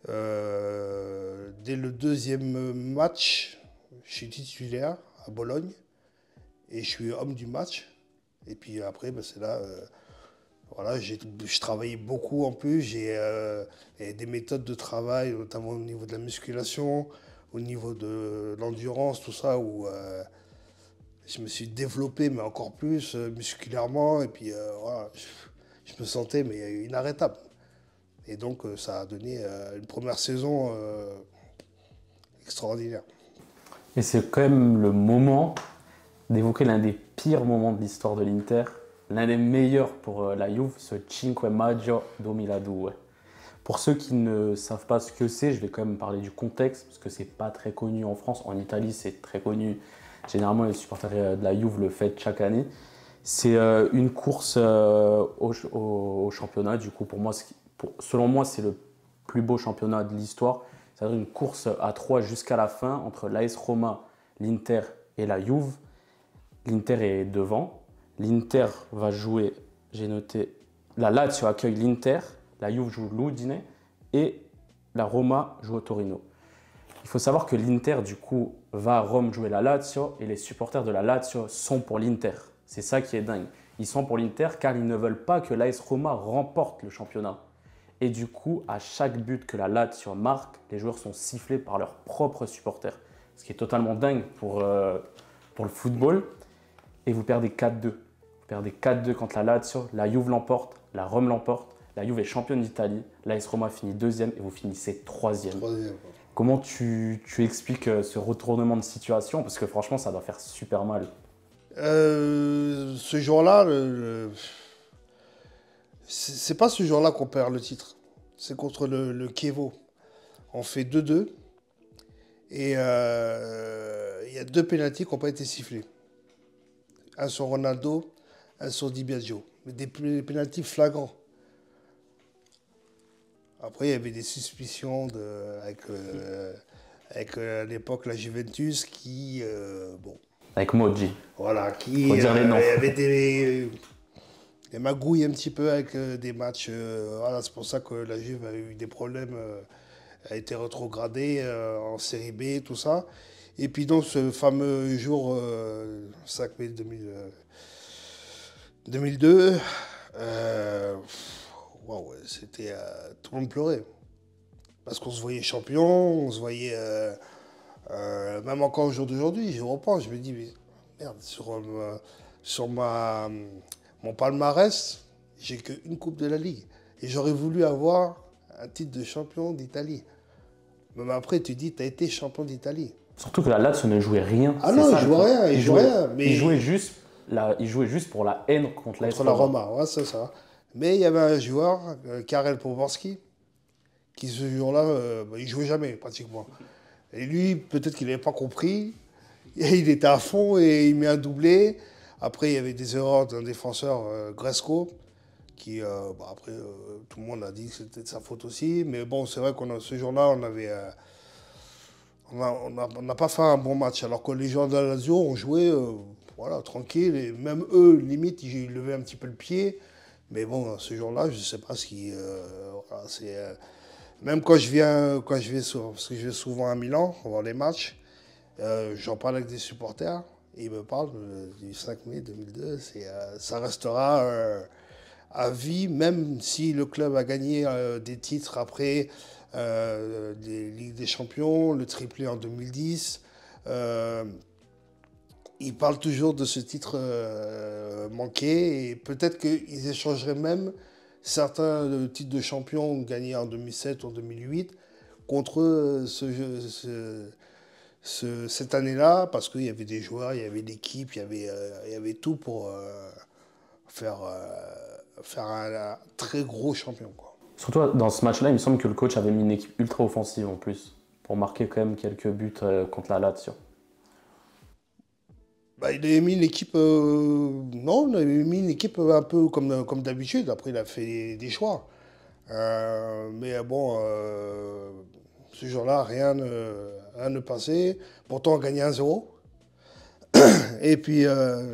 dès le 2e match, je suis titulaire à Bologne et je suis homme du match. Et puis après, bah, c'est là, voilà, je travaillais beaucoup en plus. J'ai des méthodes de travail, notamment au niveau de la musculation, au niveau de l'endurance, tout ça, où je me suis développé, mais encore plus musculairement. Et puis voilà, je me sentais mais inarrêtable. Et donc, ça a donné une première saison extraordinaire. Et c'est quand même le moment d'évoquer l'un des pires moments de l'histoire de l'Inter, l'un des meilleurs pour la Juve, ce Cinque Maggio 2002. Pour ceux qui ne savent pas ce que c'est, je vais quand même parler du contexte, parce que c'est pas très connu en France. En Italie, c'est très connu. Généralement, les supporters de la Juve le fêtent chaque année. C'est une course au championnat. Du coup, selon moi, c'est le plus beau championnat de l'histoire. C'est-à-dire une course à 3 jusqu'à la fin entre l'AS Roma, l'Inter et la Juve. L'Inter est devant. L'Inter va jouer, j'ai noté, la Lazio accueille l'Inter, la Juve joue l'Udine et la Roma joue au Torino. Il faut savoir que l'Inter, du coup, va à Rome jouer la Lazio et les supporters de la Lazio sont pour l'Inter. C'est ça qui est dingue. Ils sont pour l'Inter car ils ne veulent pas que l'AS Roma remporte le championnat. Et du coup, à chaque but que la Lazio marque, les joueurs sont sifflés par leurs propres supporters. Ce qui est totalement dingue pour le football. Et vous perdez 4-2. Vous perdez 4-2 contre la Lazio. La Juve l'emporte, la Rome l'emporte. La Juve est championne d'Italie. L'AS Roma finit 2e et vous finissez 3e. Comment tu expliques ce retournement de situation? Parce que franchement, ça doit faire super mal. Ce jour-là, c'est pas ce jour-là qu'on perd le titre. C'est contre le Chievo. On fait 2-2. Et il y a 2 pénaltys qui n'ont pas été sifflés. Un sur Ronaldo, un sur Di Biagio. Mais des pénaltys flagrants. Après, il y avait des suspicions avec à l'époque la Juventus qui... bon. Avec Moggi. Voilà, qui... Faut dire les noms. Il y avait des magouilles un petit peu avec des matchs. Voilà, c'est pour ça que la Juve a eu des problèmes, a été rétrogradée en série B, tout ça. Et puis donc ce fameux jour 5 mai 2002, wow, c'était tout le monde pleurait. Parce qu'on se voyait champion, on se voyait, même encore au jour d'aujourd'hui, je repense, je me dis, mais merde, sur mon palmarès, j'ai qu'une Coupe de la Ligue. Et j'aurais voulu avoir un titre de champion d'Italie. Même après, tu dis, tu as été champion d'Italie. Surtout que la Lazio ne jouait rien. Ah non, il jouait rien, il jouait rien. Mais il jouait juste pour la haine contre la Roma, ouais, c'est ça. Mais il y avait un joueur, Karel Poborski, qui ce jour-là, il jouait jamais pratiquement. Et lui, peut-être qu'il n'avait pas compris. Et il était à fond et il met un doublé. Après, il y avait des erreurs d'un défenseur, Gresco, qui, après, tout le monde a dit que c'était de sa faute aussi. Mais bon, c'est vrai qu'on ce jour-là, on n'a pas fait un bon match. Alors que les joueurs de la Lazio ont joué voilà, tranquille. Et même eux, limite, ils levaient un petit peu le pied. Mais bon, ce jour-là, je ne sais pas ce qui. Voilà, même quand je vais parce que je vais souvent à Milan voir les matchs, j'en parle avec des supporters. Et ils me parlent du 5 mai 2002. Ça restera à vie, même si le club a gagné des titres après. Des Ligues des Champions, le triplé en 2010. Ils parlent toujours de ce titre manqué et peut-être qu'ils échangeraient même certains titres de champion gagnés en 2007 ou en 2008 contre cette année-là parce qu'il y avait des joueurs, il y avait l'équipe, il y avait tout pour faire un très gros champion, quoi. Surtout dans ce match-là, il me semble que le coach avait mis une équipe ultra offensive en plus, pour marquer quand même quelques buts contre la Lazio. Bah, il avait mis une équipe. Non, il avait mis une équipe un peu comme d'habitude. Après, il a fait des choix. Mais bon, ce jour-là, rien ne passait. Pourtant, on gagnait 1-0.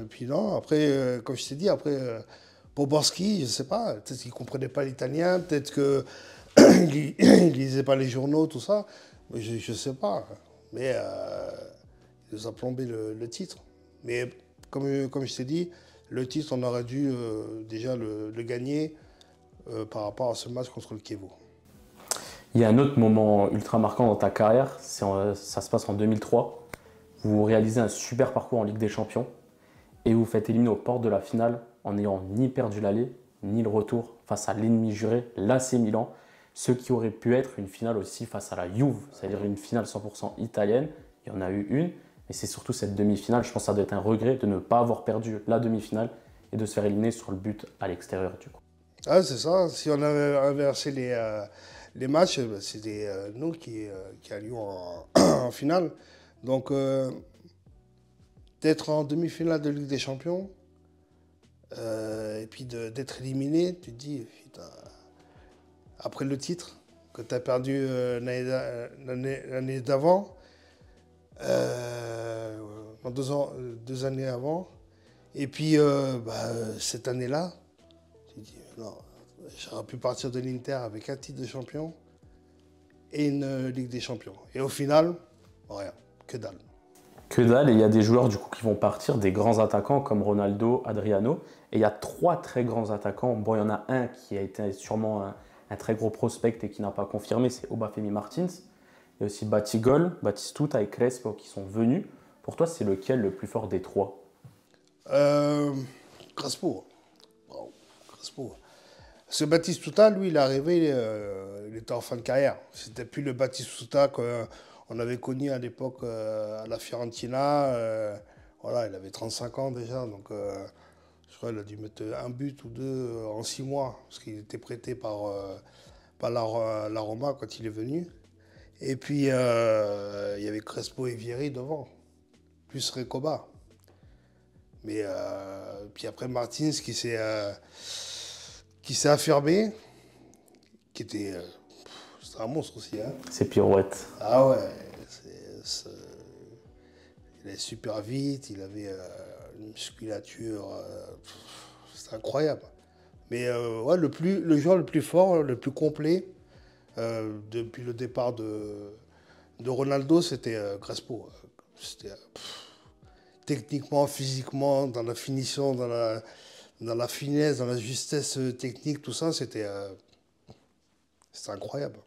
Puis non, après, comme je t'ai dit, après, Poborski, je ne sais pas, peut-être qu'il ne comprenait pas l'italien, peut-être qu'il ne lisait pas les journaux, tout ça. Mais je ne sais pas. Mais il nous a plombé le titre. Mais comme je t'ai dit, le titre, on aurait dû déjà le gagner par rapport à ce match contre le Chievo. Il y a un autre moment ultra marquant dans ta carrière, ça se passe en 2003. Vous réalisez un super parcours en Ligue des Champions et vous faites éliminer aux portes de la finale en n'ayant ni perdu l'aller ni le retour face à l'ennemi juré, l'AC Milan, ce qui aurait pu être une finale aussi face à la Juve, c'est-à-dire une finale 100% italienne. Il y en a eu une. Et c'est surtout cette demi-finale, je pense que ça doit être un regret de ne pas avoir perdu la demi-finale et de se faire éliminer sur le but à l'extérieur du coup. Ah, c'est ça. Si on avait inversé les matchs, c'était nous qui allions en finale. Donc, d'être en demi-finale de Ligue des Champions et puis d'être éliminé, tu te dis, putain, après le titre que tu as perdu l'année d'avant, deux années avant. Et puis, cette année-là, tu dis, non, j'aurais pu partir de l'Inter avec un titre de champion et une Ligue des Champions. Et au final, rien, que dalle. Que dalle, et il y a des joueurs du coup qui vont partir, des grands attaquants comme Ronaldo, Adriano. Et il y a 3 très grands attaquants. Bon, il y en a un qui a été sûrement un très gros prospect et qui n'a pas confirmé, c'est Obafemi Martins. Il y a aussi Batigol, Batistuta et Crespo qui sont venus. Pour toi, c'est lequel le plus fort des 3 ? Crespo. Wow, Crespo. Ce Batistuta, lui, il est arrivé, il était en fin de carrière. C'était plus le Batistuta qu'on avait connu à l'époque à la Fiorentina. Voilà, il avait 35 ans déjà, donc je crois qu'il a dû mettre un but ou deux en 6 mois, parce qu'il était prêté par la Roma quand il est venu. Et puis, il y avait Crespo et Vieri devant, plus Recoba. Mais puis après, Martins qui s'est affirmé, c'était un monstre aussi. Hein. C'est pirouette. Ah ouais, il allait super vite, il avait une musculature, c'était incroyable. Mais ouais, le joueur le plus fort, le plus complet, depuis le départ de Ronaldo, c'était Crespo. C'était techniquement, physiquement, dans la finition, dans la finesse, dans la justesse technique, tout ça, c'était incroyable.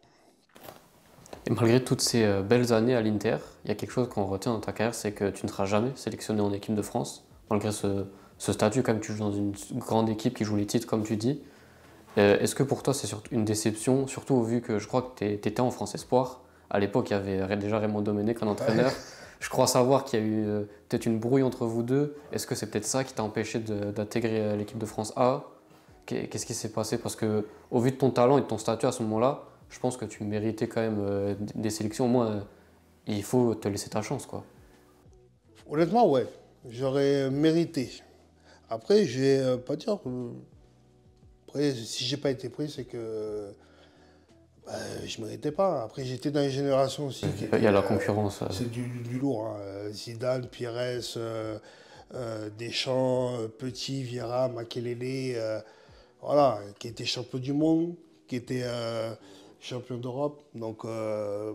Et malgré toutes ces belles années à l'Inter, il y a quelque chose qu'on retient dans ta carrière, c'est que tu ne seras jamais sélectionné en équipe de France, malgré ce statut, quand même, tu joues dans une grande équipe qui joue les titres, comme tu dis. Est-ce que pour toi, c'est surtout une déception, surtout au vu que je crois que tu étais en France Espoir. À l'époque, il y avait déjà Raymond Domenech en entraîneur. Ouais. Je crois savoir qu'il y a eu peut-être une brouille entre vous deux. Est-ce que c'est peut-être ça qui t'a empêché d'intégrer l'équipe de France A? Qu'est-ce qui s'est passé? Parce que au vu de ton talent et de ton statut à ce moment-là, je pense que tu méritais quand même des sélections. Au moins, il faut te laisser ta chance, quoi. Honnêtement, ouais, j'aurais mérité. Après, je vais pas dire. Après, si j'ai pas été pris, c'est que je méritais pas. Après, j'étais dans une génération aussi qui Il y a la était, concurrence. c'est du lourd. Hein. Zidane, Pires, Deschamps, Petit, Vieira, Makelele, voilà, qui était champion du monde, qui était champion d'Europe. Donc,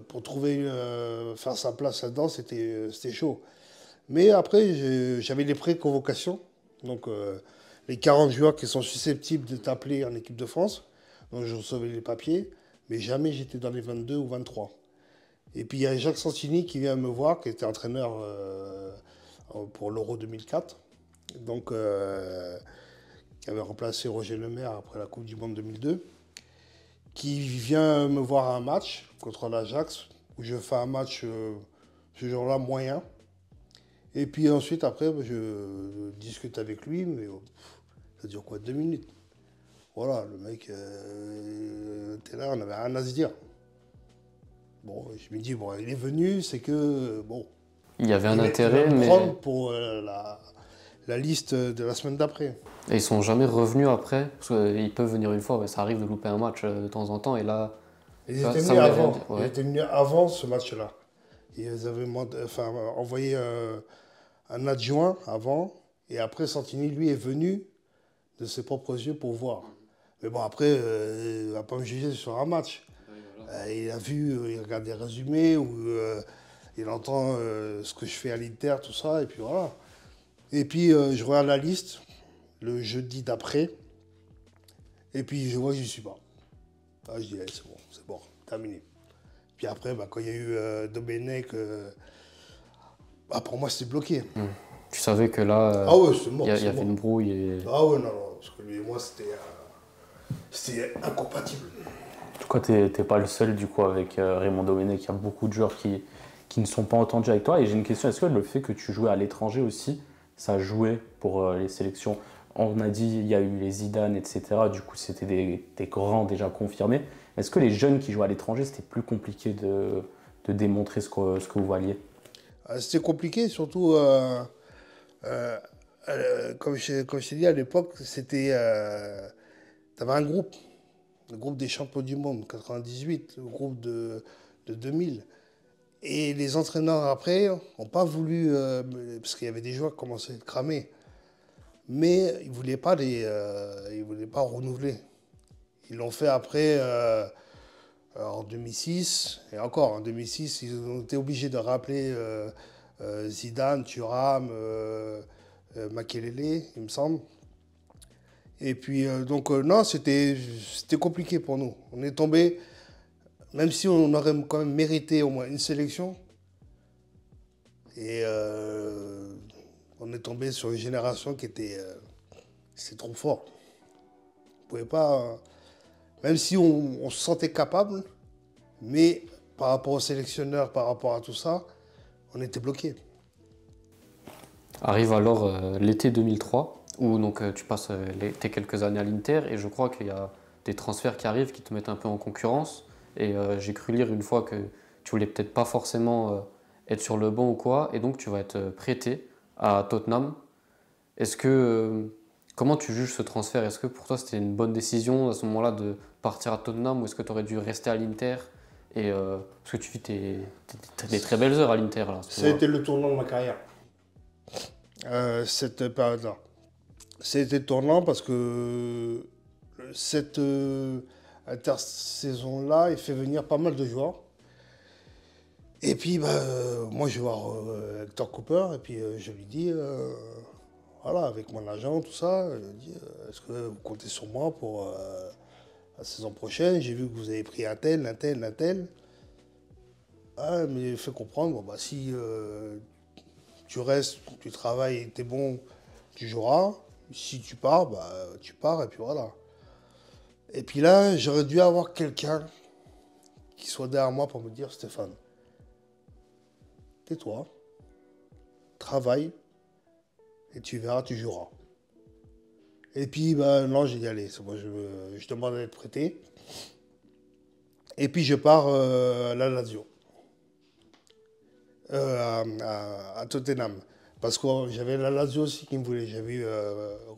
pour trouver, faire sa place là-dedans, c'était chaud. Mais après, j'avais les pré-convocations. Donc, les 40 joueurs qui sont susceptibles de t'appeler en équipe de France. Donc, je recevais les papiers. Mais jamais j'étais dans les 22 ou 23. Et puis, il y a Jacques Santini qui vient me voir, qui était entraîneur pour l'Euro 2004. Donc, qui avait remplacé Roger Lemaire après la Coupe du Monde 2002. Qui vient me voir à un match contre l'Ajax, où je fais un match ce jour-là moyen. Et puis ensuite, après, je discute avec lui, mais ça dure quoi, 2 minutes. Voilà, le mec était là, on n'avait rien à se dire. Bon, je me dis, bon, il est venu, c'est que, bon... Il y avait un il intérêt, va me mais... prendre pour la liste de la semaine d'après. Et ils sont jamais revenus après, parce qu'ils peuvent venir une fois, ouais, ça arrive de louper un match de temps en temps, et là... Ils ça étaient ça venus voulait rien avant. dire, ouais. Ils étaient venus avant ce match-là. Ils avaient envoyé un adjoint avant, et après Santini, lui, est venu de ses propres yeux pour voir. Mais bon, après, il ne va pas me juger sur un match. Il a vu, il regarde des résumés, ou il entend ce que je fais à l'Inter, tout ça, et puis voilà. Et puis, je regarde la liste, le jeudi d'après, et puis je vois que je n'y suis pas. Ah, je dis, allez, c'est bon, terminé. Puis après, quand il y a eu Domenech, pour moi, c'était bloqué. Tu savais que là, Ah ouais, c'est mort. il y c'est avait mort. une brouille, et... Ah ouais, non, parce que lui et moi, c'était incompatible. En tout cas, t'es pas le seul du coup avec Raymond Domenech. Il y a beaucoup de joueurs qui ne sont pas entendus avec toi. Et j'ai une question, est-ce que le fait que tu jouais à l'étranger aussi, ça a joué pour les sélections? On a dit il y a eu les Zidane, etc. Du coup, c'était des grands déjà confirmés. Est-ce que les jeunes qui jouaient à l'étranger, c'était plus compliqué de démontrer ce que vous valiez? C'était compliqué, surtout, comme je t'ai dit à l'époque, c'était... tu avais un groupe, le groupe des champions du monde, 98, le groupe de 2000. Et les entraîneurs après n'ont pas voulu, parce qu'il y avait des joueurs qui commençaient à être cramés, mais ils ne voulaient pas renouveler. Ils l'ont fait après, en 2006, et encore en 2006, ils ont été obligés de rappeler Zidane, Thuram, Makelele, il me semble. Et puis, non, c'était compliqué pour nous. On est tombé, même si on aurait quand même mérité au moins une sélection, et on est tombé sur une génération qui était c'est trop fort. On pouvait pas, même si on se sentait capable, mais par rapport aux sélectionneurs, par rapport à tout ça, on était bloqué. Arrive alors l'été 2003, où donc, tu passes tes quelques années à l'Inter, et je crois qu'il y a des transferts qui arrivent qui te mettent un peu en concurrence. Et j'ai cru lire une fois que tu voulais peut-être pas forcément être sur le banc ou quoi, et donc tu vas être prêté à Tottenham. Comment tu juges ce transfert? Est-ce que pour toi c'était une bonne décision à ce moment-là de partir à Tottenham, ou est-ce que tu aurais dû rester à l'Inter? Parce que tu vis des très belles heures à l'Inter là. Ça a été le tournant de ma carrière. Cette période-là. C'était tournant parce que cette intersaison-là, il fait venir pas mal de joueurs. Et puis, bah, moi, je vais voir Hector Cooper, et puis je lui dis, voilà, avec mon agent, tout ça, je lui dis, est-ce que vous comptez sur moi pour la saison prochaine? J'ai vu que vous avez pris un tel, un tel, un tel. Ah, mais il fait comprendre, bon, bah, si tu restes, tu travailles, t'es bon, tu joueras. Si tu pars, bah, tu pars, et puis voilà. Et puis là, j'aurais dû avoir quelqu'un qui soit derrière moi pour me dire, Stéphane, tais-toi, travaille, et tu verras, tu joueras. Et puis, bah, non, j'ai dit, allez, c'est bon, je demande à être prêté. Et puis, je pars à la Lazio, à Tottenham. Parce que j'avais la Lazio aussi qui me voulait. J'avais eu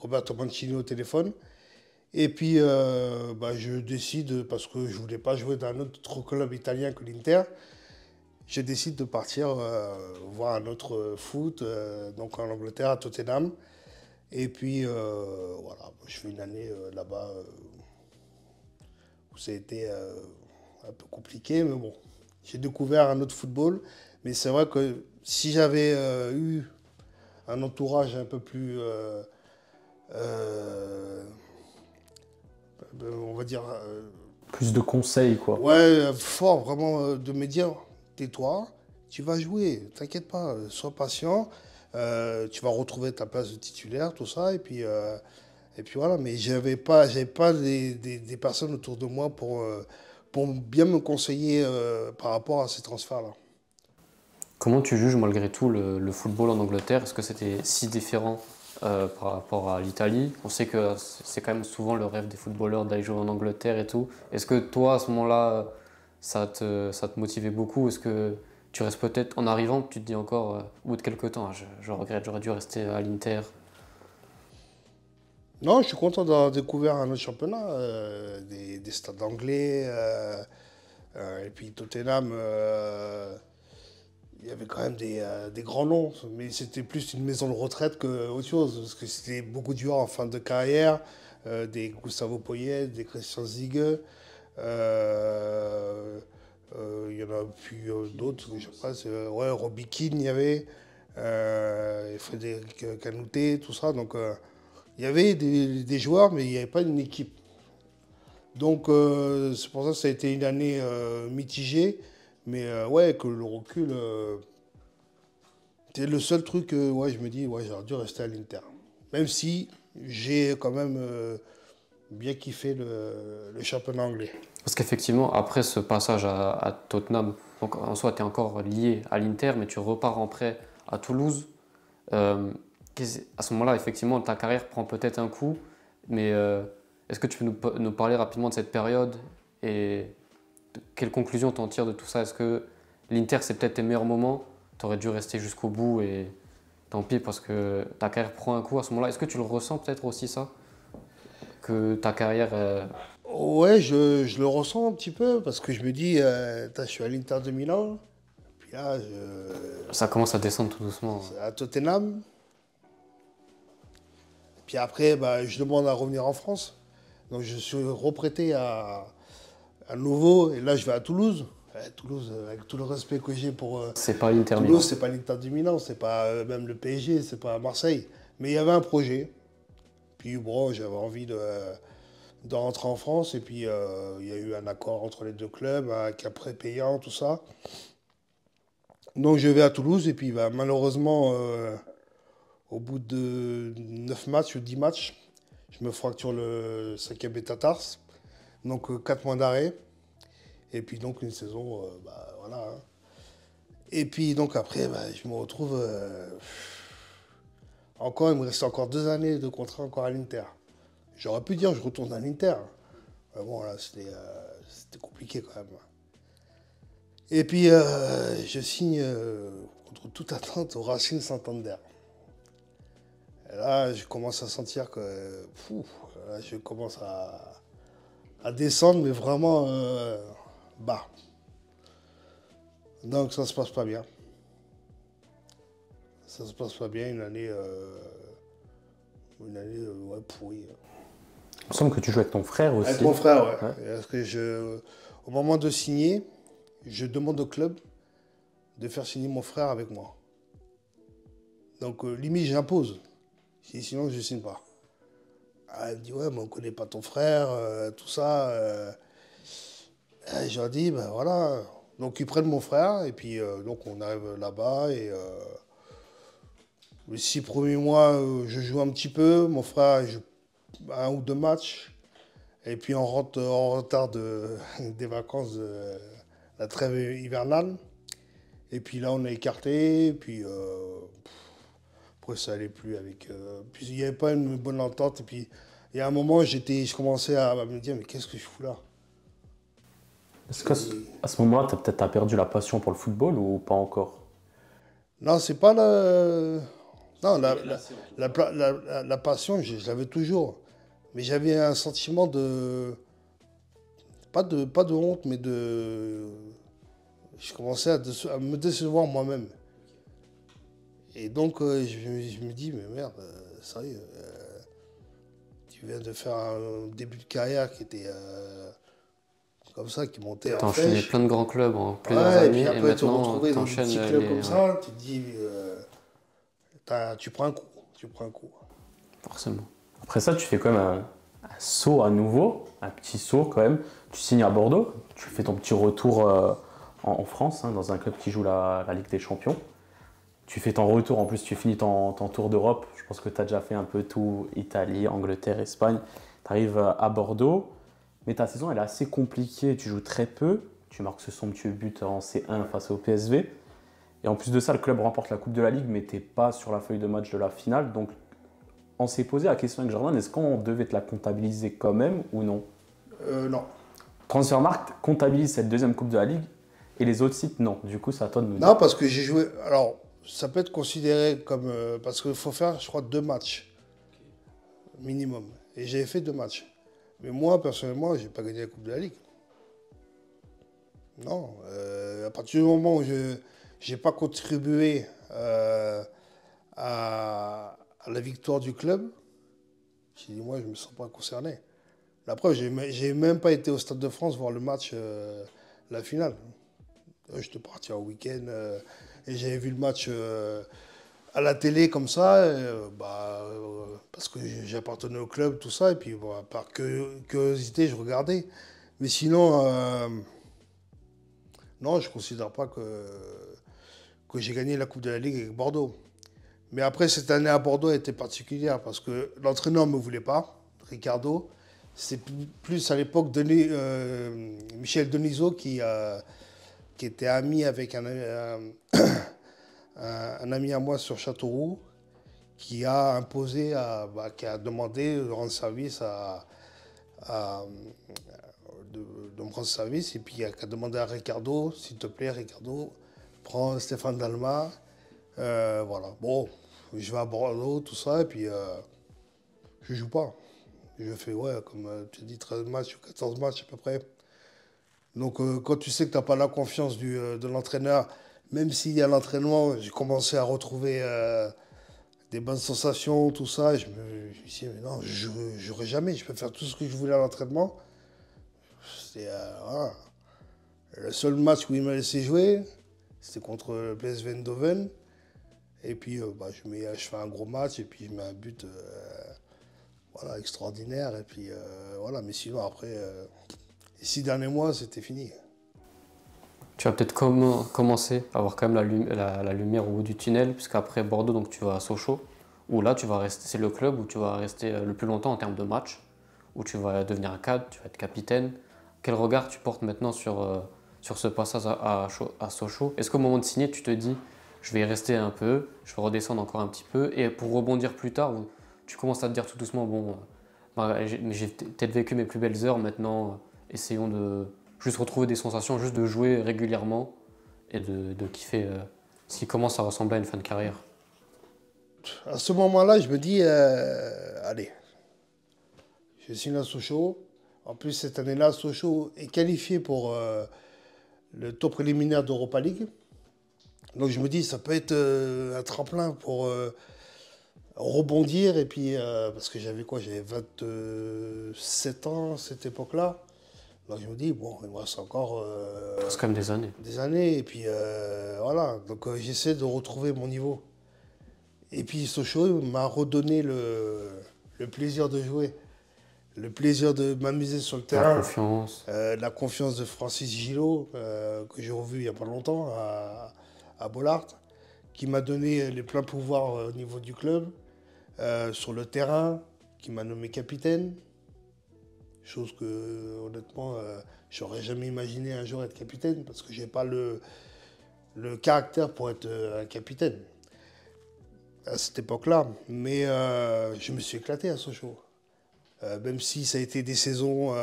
Roberto Mancini au téléphone. Et puis, bah, je décide, parce que je ne voulais pas jouer dans un autre club italien que l'Inter, je décide de partir voir un autre foot, donc en Angleterre, à Tottenham. Et puis, voilà, je fais une année là-bas où ça a été un peu compliqué, mais bon, j'ai découvert un autre football. Mais c'est vrai que si j'avais eu un entourage un peu plus, on va dire, Plus de conseils, quoi. ouais, fort, vraiment, de me dire, tais-toi, tu vas jouer, t'inquiète pas, sois patient, tu vas retrouver ta place de titulaire, tout ça, et puis voilà. Mais j'avais pas des personnes autour de moi pour bien me conseiller par rapport à ces transferts-là. Comment tu juges malgré tout le football en Angleterre? Est-ce que c'était si différent par rapport à l'Italie? On sait que c'est quand même souvent le rêve des footballeurs d'aller jouer en Angleterre et tout. Est-ce que toi, à ce moment-là, ça te motivait beaucoup? Est-ce que tu restes peut-être en arrivant, tu te dis encore, au bout de quelques temps, ah, je regrette, j'aurais dû rester à l'Inter? Non, je suis content d'avoir découvert un autre championnat, des stades anglais, et puis Tottenham. Il y avait quand même des grands noms, mais c'était plus une maison de retraite qu'autre chose, parce que c'était beaucoup de joueurs en fin de carrière, des Gustavo Poyet, des Christian Ziege, il y en a plus d'autres, je pense, ouais, Robbie Keane, il y avait, Frédéric Canouté, tout ça, donc il y avait des joueurs, mais il n'y avait pas une équipe. Donc c'est pour ça que ça a été une année mitigée. Mais ouais, que le recul, c'est le seul truc que ouais, je me dis, ouais, j'aurais dû rester à l'Inter. Même si j'ai quand même bien kiffé le championnat anglais. Parce qu'effectivement, après ce passage à Tottenham, donc en soi, tu es encore lié à l'Inter, mais tu repars en prêt à Toulouse. À ce moment-là, effectivement, ta carrière prend peut-être un coup, mais est-ce que tu peux nous parler rapidement de cette période et quelle conclusion t'en tires de tout ça? Est-ce que l'Inter, c'est peut-être tes meilleurs moments? Tu aurais dû rester jusqu'au bout et tant pis parce que ta carrière prend un coup à ce moment-là. Est-ce que tu le ressens peut-être aussi ça? Que ta carrière... Ouais, je le ressens un petit peu parce que je me dis, je suis à l'Inter de Milan, puis là, Ça commence à descendre tout doucement. c'est à Tottenham. Puis après, bah, je demande à revenir en France. Donc je suis reprêté à nouveau, et là je vais à Toulouse. Toulouse, avec tout le respect que j'ai pour C'est pas l'Inter Milan. Toulouse, c'est pas l'Inter du Milan, c'est pas même le PSG, c'est pas Marseille. Mais il y avait un projet. Puis bon, j'avais envie de rentrer en France. Et puis il y a eu un accord entre les deux clubs, avec un prêt payant, tout ça. Donc je vais à Toulouse. Et puis bah, malheureusement, au bout de 9 matchs ou 10 matchs, je me fracture le cinquième métatarse. Donc 4 mois d'arrêt. Et puis donc une saison, bah, voilà. Hein. Et puis donc après, bah, je me retrouve... encore, il me reste encore 2 années de contrat encore à l'Inter. J'aurais pu dire je retourne à l'Inter. Mais bon, là, c'était compliqué quand même. Et puis je signe contre toute attente au Racing Santander. Et là, je commence à sentir que... là, je commence à descendre, mais vraiment bas. Donc ça se passe pas bien. Ça se passe pas bien, une année ouais, pourrie. Il me semble que tu joues avec ton frère aussi. Avec mon frère, ouais. Ouais. Parce que au moment de signer, je demande au club de faire signer mon frère avec moi. Donc, limite, j'impose. Sinon, je ne signe pas. Elle me dit, ouais, mais on ne connaît pas ton frère, tout ça. Et je leur dis, ben voilà. Donc, ils prennent mon frère, et puis donc on arrive là-bas. Et les 6 premiers mois, je joue un petit peu. Mon frère joue 1 ou 2 matchs. Et puis, on rentre en retard des vacances de la trêve hivernale. Et puis là, on est écarté. Et puis, après, ça allait plus avec. Puis, il n'y avait pas une bonne entente. Et puis, il y a un moment, je commençais à me dire, mais qu'est-ce que je fous là? Est-ce qu'à ce moment-là, t'as perdu la passion pour le football ou pas encore? Non, c'est pas la. Non, la passion, je l'avais toujours. Mais j'avais un sentiment de. Pas de honte, mais de. Je commençais à me décevoir moi-même. Et donc, je me dis, mais merde, sérieux, tu viens de faire un début de carrière qui était comme ça, qui montait T'as en enchaîné flèche. plein de grands clubs en plusieurs Ouais, et années, puis et après, te maintenant, retrouver dans des t'enchaînes petits clubs comme les... ça, tu te dis, tu prends un coup, tu prends un coup. Forcément. Après ça, tu fais quand même un saut à nouveau, un petit saut quand même. Tu signes à Bordeaux, tu fais ton petit retour en France, hein, dans un club qui joue la Ligue des Champions. Tu fais ton retour, en plus tu finis ton tour d'Europe. Je pense que tu as déjà fait un peu tout, Italie, Angleterre, Espagne. Tu arrives à Bordeaux, mais ta saison elle est assez compliquée, tu joues très peu. Tu marques ce somptueux but en C1 face au PSV. Et en plus de ça, le club remporte la Coupe de la Ligue, mais tu n'es pas sur la feuille de match de la finale. Donc on s'est posé la question avec Jordan, est-ce qu'on devait te la comptabiliser quand même ou non? Non. Transfermarkt comptabilise cette deuxième Coupe de la Ligue et les autres sites non. Du coup, c'est à toi de nous dire. Non, parce que j'ai joué. Alors, ça peut être considéré comme. Parce qu'il faut faire, je crois, 2 matchs minimum. Et j'avais fait 2 matchs. Mais moi, personnellement, je n'ai pas gagné la Coupe de la Ligue. Non. À partir du moment où je n'ai pas contribué à la victoire du club, j'ai dit, moi, je ne me sens pas concerné. La preuve, j'ai même pas été au Stade de France voir le match, la finale. J'étais parti en week-end et j'avais vu le match à la télé comme ça, parce que j'appartenais au club, tout ça, et puis par curiosité, je regardais. Mais sinon, non, je ne considère pas que j'ai gagné la Coupe de la Ligue avec Bordeaux. Mais après, cette année à Bordeaux était particulière parce que l'entraîneur ne me voulait pas, Ricardo. C'est plus à l'époque Michel Denisot qui était ami avec un ami à moi sur Châteauroux, qui a imposé, qui a demandé de rendre service de me rendre service, et puis il a demandé à Ricardo, s'il te plaît Ricardo, prends Stéphane Dalma. Voilà. Bon, je vais à Bordeaux, tout ça, et puis je joue pas. Je fais, ouais, comme tu dis, 13 matchs ou 14 matchs à peu près. Donc, quand tu sais que tu n'as pas la confiance de l'entraîneur, même s'il y a l'entraînement, j'ai commencé à retrouver des bonnes sensations, tout ça. Je me suis dit, mais non, je ne jouerai jamais. Je peux faire tout ce que je voulais à l'entraînement. Voilà. Le seul match où il m'a laissé jouer, c'était contre le PSV Eindhoven. Et puis, je fais un gros match et puis je mets un but voilà, extraordinaire. Et puis, voilà. Mais sinon, après, les 6 derniers mois, c'était fini. Tu vas peut-être commencer à avoir quand même la lumière au bout du tunnel, puisqu'après Bordeaux, donc tu vas à Sochaux, où là, tu vas rester, c'est le club où tu vas rester le plus longtemps en termes de matchs, où tu vas devenir un cadre, tu vas être capitaine. Quel regard tu portes maintenant sur ce passage à Sochaux? Est-ce qu'au moment de signer, tu te dis, je vais y rester un peu, je vais redescendre encore un petit peu, et pour rebondir plus tard, où tu commences à te dire tout doucement, bon, j'ai peut-être vécu mes plus belles heures, maintenant, essayons de juste retrouver des sensations, juste de jouer régulièrement et de kiffer ce qui commence à ressembler à une fin de carrière. À ce moment-là, je me dis, allez, je signe à Sochaux. En plus, cette année-là, Sochaux est qualifié pour le tour préliminaire d'Europa League. Donc je me dis, ça peut être un tremplin pour rebondir. Et puis, parce que j'avais 27 ans à cette époque-là. Donc je me dis, bon, il me reste encore C'est quand même des années. des années. Et puis voilà, donc j'essaie de retrouver mon niveau. Et puis Sochaux m'a redonné le plaisir de jouer, le plaisir de m'amuser sur le terrain. La confiance de Francis Gillot, que j'ai revu il n'y a pas longtemps à Bollaert, qui m'a donné les pleins pouvoirs au niveau du club, sur le terrain, qui m'a nommé capitaine. Chose que, honnêtement, j'aurais jamais imaginé un jour être capitaine, parce que je n'ai pas le caractère pour être un capitaine à cette époque-là. Mais je me suis éclaté à Sochaux. Même si ça a été des saisons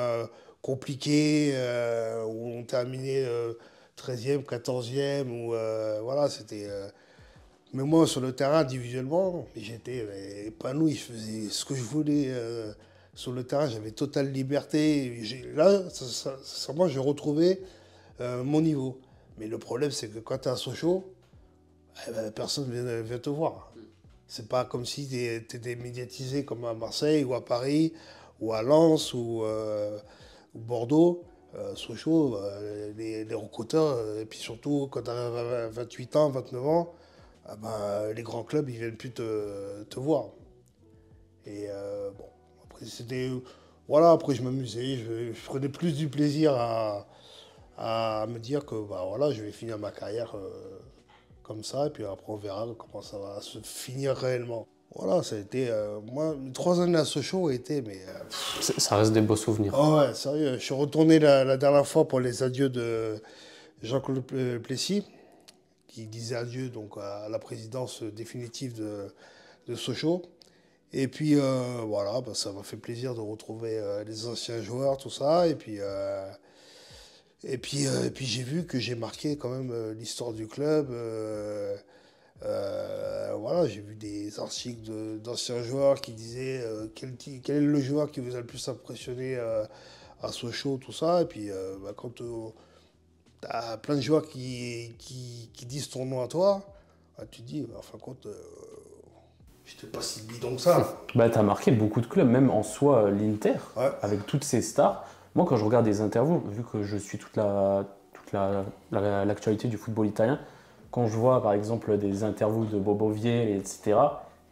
compliquées, où on terminait 13e, 14e, où voilà, c'était... mais moi, sur le terrain, individuellement, j'étais épanoui, je faisais ce que je voulais sur le terrain, j'avais totale liberté. Là, sincèrement, j'ai retrouvé mon niveau. Mais le problème, c'est que quand tu es à Sochaux, personne ne vient te voir. C'est pas comme si tu étais médiatisé comme à Marseille ou à Paris ou à Lens ou Bordeaux. Sochaux, les recruteurs, et puis surtout quand tu as 28 ans, 29 ans, les grands clubs, ils viennent plus te voir. Et bon, après c'était... Voilà, après je m'amusais, je prenais plus du plaisir à me dire que voilà, je vais finir ma carrière comme ça, et puis après on verra comment ça va se finir réellement. Voilà, ça a été... moi, mes 3 années à Sochaux ont été... mais ça reste des beaux souvenirs. Oh ouais, sérieux. Je suis retourné la dernière fois pour les adieux de Jean-Claude Plessis, qui disait adieu donc, à la présidence définitive de Sochaux. Et puis voilà, ça m'a fait plaisir de retrouver les anciens joueurs, tout ça. Et puis j'ai vu que j'ai marqué quand même l'histoire du club. Voilà, j'ai vu des articles d'anciens joueurs qui disaient quel est le joueur qui vous a le plus impressionné à Sochaux, tout ça. Et puis quand tu as plein de joueurs qui disent ton nom à toi, tu te dis, en fin de compte, j'étais pas si bidon que ça. Tu as marqué beaucoup de clubs, même en soi l'Inter, Ouais. avec toutes ces stars. Moi, quand je regarde des interviews, vu que je suis toute l'actualité du football italien, quand je vois par exemple des interviews de Bobo Vieri, etc.,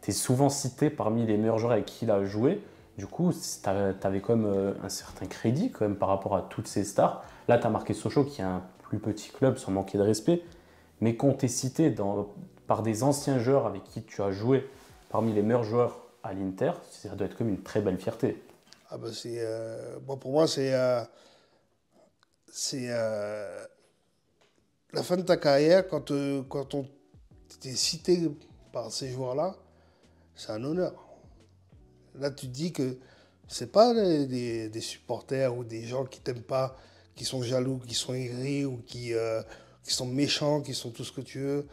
tu es souvent cité parmi les meilleurs joueurs avec qui il a joué. Du coup, tu avais quand même un certain crédit quand même par rapport à toutes ces stars. Là, tu as marqué Sochaux, qui est un plus petit club, sans manquer de respect. Mais quand tu es cité par des anciens joueurs avec qui tu as joué parmi les meilleurs joueurs à l'Inter, ça doit être comme une très belle fierté. Ah bon, pour moi, c'est la fin de ta carrière, quand on t'es cité par ces joueurs-là, c'est un honneur. Là, tu te dis que c'est pas des supporters ou des gens qui t'aiment pas, qui sont jaloux, qui sont aigris ou qui sont méchants, qui sont tout ce que tu veux,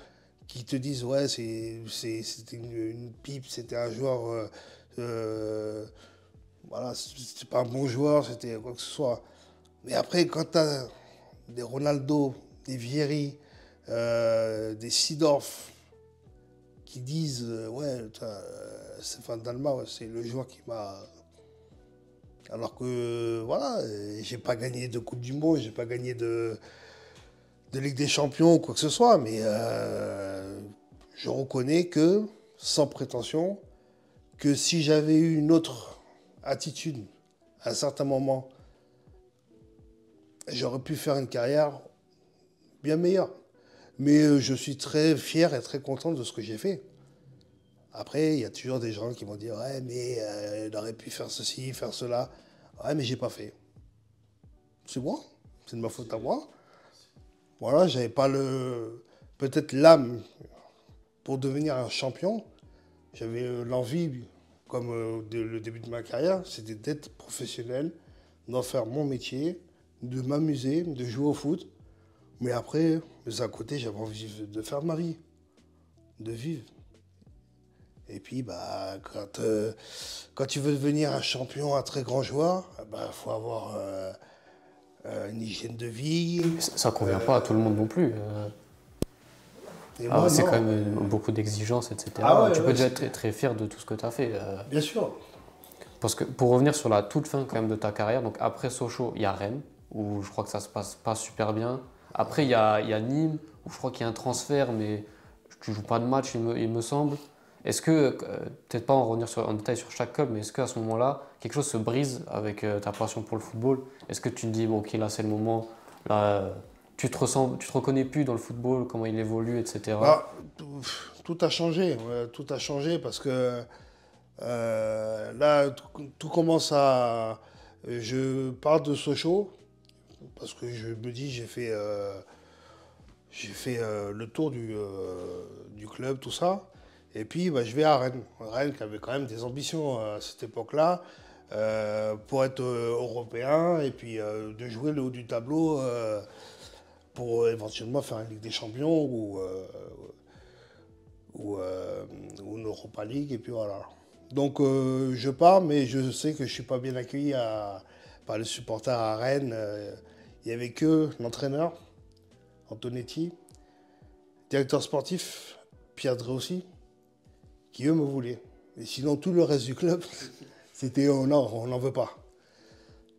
qui te disent ouais, c'était une pipe, c'était un joueur, voilà, c'est pas un bon joueur, c'était quoi que ce soit. Mais après, quand tu as des Ronaldo, des Vieri, des Seedorf qui disent ouais, Stéphane Dalma, ouais, c'est le joueur qui m'a... Alors que voilà, j'ai pas gagné de Coupe du Monde, j'ai pas gagné de Ligue des Champions ou quoi que ce soit, mais je reconnais que, sans prétention, que si j'avais eu une autre attitude à un certain moment, j'aurais pu faire une carrière bien meilleure. Mais je suis très fier et très content de ce que j'ai fait. Après, il y a toujours des gens qui vont dire « Ouais, mais il aurait pu faire ceci, faire cela. » Ouais, mais j'ai pas fait. C'est moi, c'est de ma faute à moi. Voilà, j'avais pas peut-être l'âme pour devenir un champion. J'avais l'envie, comme le début de ma carrière, c'était d'être professionnel, d'en faire mon métier, de m'amuser, de jouer au foot. Mais après, à côté, j'avais envie de faire ma vie, de vivre. Et puis, quand tu veux devenir un champion, un très grand joueur, faut avoir une hygiène de vie. Ça ne convient pas à tout le monde non plus. C'est quand même beaucoup d'exigences, etc. Ah ouais, tu peux déjà être très, très fier de tout ce que tu as fait. Bien sûr. Parce que pour revenir sur la toute fin quand même de ta carrière, donc après Sochaux, il y a Rennes. où je crois que ça se passe pas super bien. Après, il y a Nîmes, où je crois qu'il y a un transfert, mais tu joues pas de match, il me semble. Est-ce que, peut-être pas en revenir en détail sur chaque club, mais est-ce qu'à ce moment-là, quelque chose se brise avec ta passion pour le football? Est-ce que tu te dis, bon, ok, là c'est le moment, là tu te reconnais plus dans le football, comment il évolue, etc. Bah, tout a changé, ouais, tout a changé parce que là, tout commence à. Je pars de Sochaux parce que je me dis, j'ai fait le tour du club, tout ça. Et puis, bah, je vais à Rennes. Rennes qui avait quand même des ambitions à cette époque-là pour être européen et puis de jouer le haut du tableau pour éventuellement faire une Ligue des Champions ou une Europa League. Et puis voilà. Donc, je pars, mais je sais que je ne suis pas bien accueilli par les supporters à Rennes. Il n'y avait que l'entraîneur, Antonetti, directeur sportif, Pierre Dréossi, qui eux me voulaient. Et sinon, tout le reste du club, c'était non, on n'en veut pas.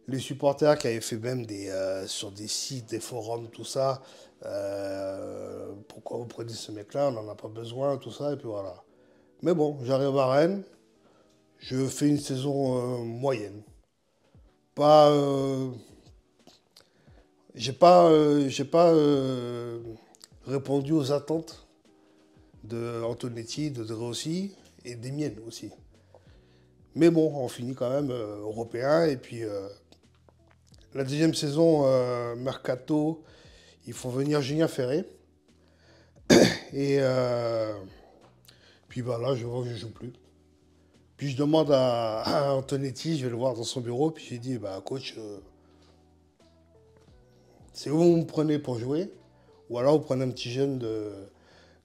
Les supporters qui avaient fait même sur des sites, des forums, tout ça, pourquoi vous prenez ce mec-là, on n'en a pas besoin, tout ça, et puis voilà. Mais bon, j'arrive à Rennes, je fais une saison moyenne. Pas, j'ai pas répondu aux attentes de Antonetti, de Dréossi et des miennes aussi. Mais bon, on finit quand même européen. Et puis la deuxième saison, Mercato, ils font venir Julien Ferré. Et puis bah, là, je vois que je ne joue plus. Puis je demande à Antonetti, je vais le voir dans son bureau, puis j'ai dit, bah coach, c'est où vous me prenez pour jouer, ou alors vous prenez un petit jeune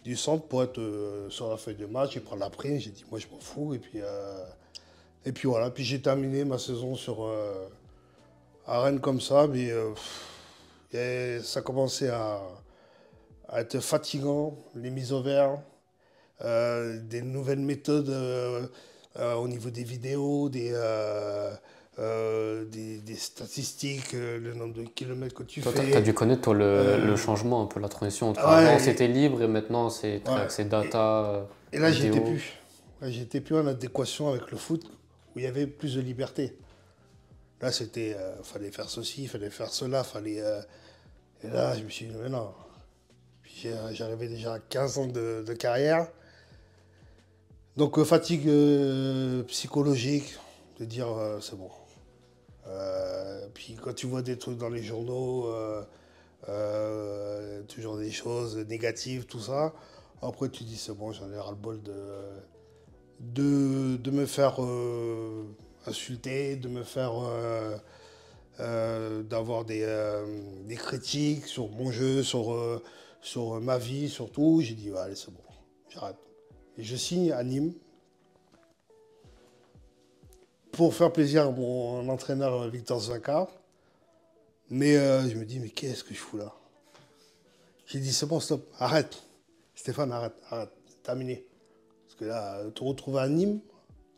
du centre pour être sur la feuille de match et prendre la prime. J'ai dit, moi je m'en fous. Et puis voilà, puis j'ai terminé ma saison à Rennes comme ça, mais ça commençait à être fatigant, les mises au vert, des nouvelles méthodes au niveau des vidéos, des statistiques, le nombre de kilomètres que tu Toi, fais. tu as dû connaître toi, le changement, un peu la transition entre Ouais, avant c'était libre et maintenant c'est très ouais. axé data, Et là, vidéo. j'étais plus. Là, j'étais plus en adéquation avec le foot, où il y avait plus de liberté. Là, c'était, fallait faire ceci, fallait faire cela, et là, je me suis dit, mais non. Puis j'arrivais déjà à 15 ans de carrière. Donc, fatigue psychologique, de dire, c'est bon. Puis quand tu vois des trucs dans les journaux, toujours des choses négatives, tout ça, après tu dis, c'est bon, j'en ai ras-le-bol de me faire insulter, de me faire d'avoir des critiques sur mon jeu, sur ma vie, sur tout. J'ai dit, ouais, allez, c'est bon, j'arrête. Et je signe à Nîmes pour faire plaisir à mon entraîneur Victor Zaka. Mais je me dis, mais qu'est-ce que je fous là? J'ai dit, c'est bon, stop, arrête. Stéphane, arrête, c'est terminé. Parce que là, te retrouver à Nîmes,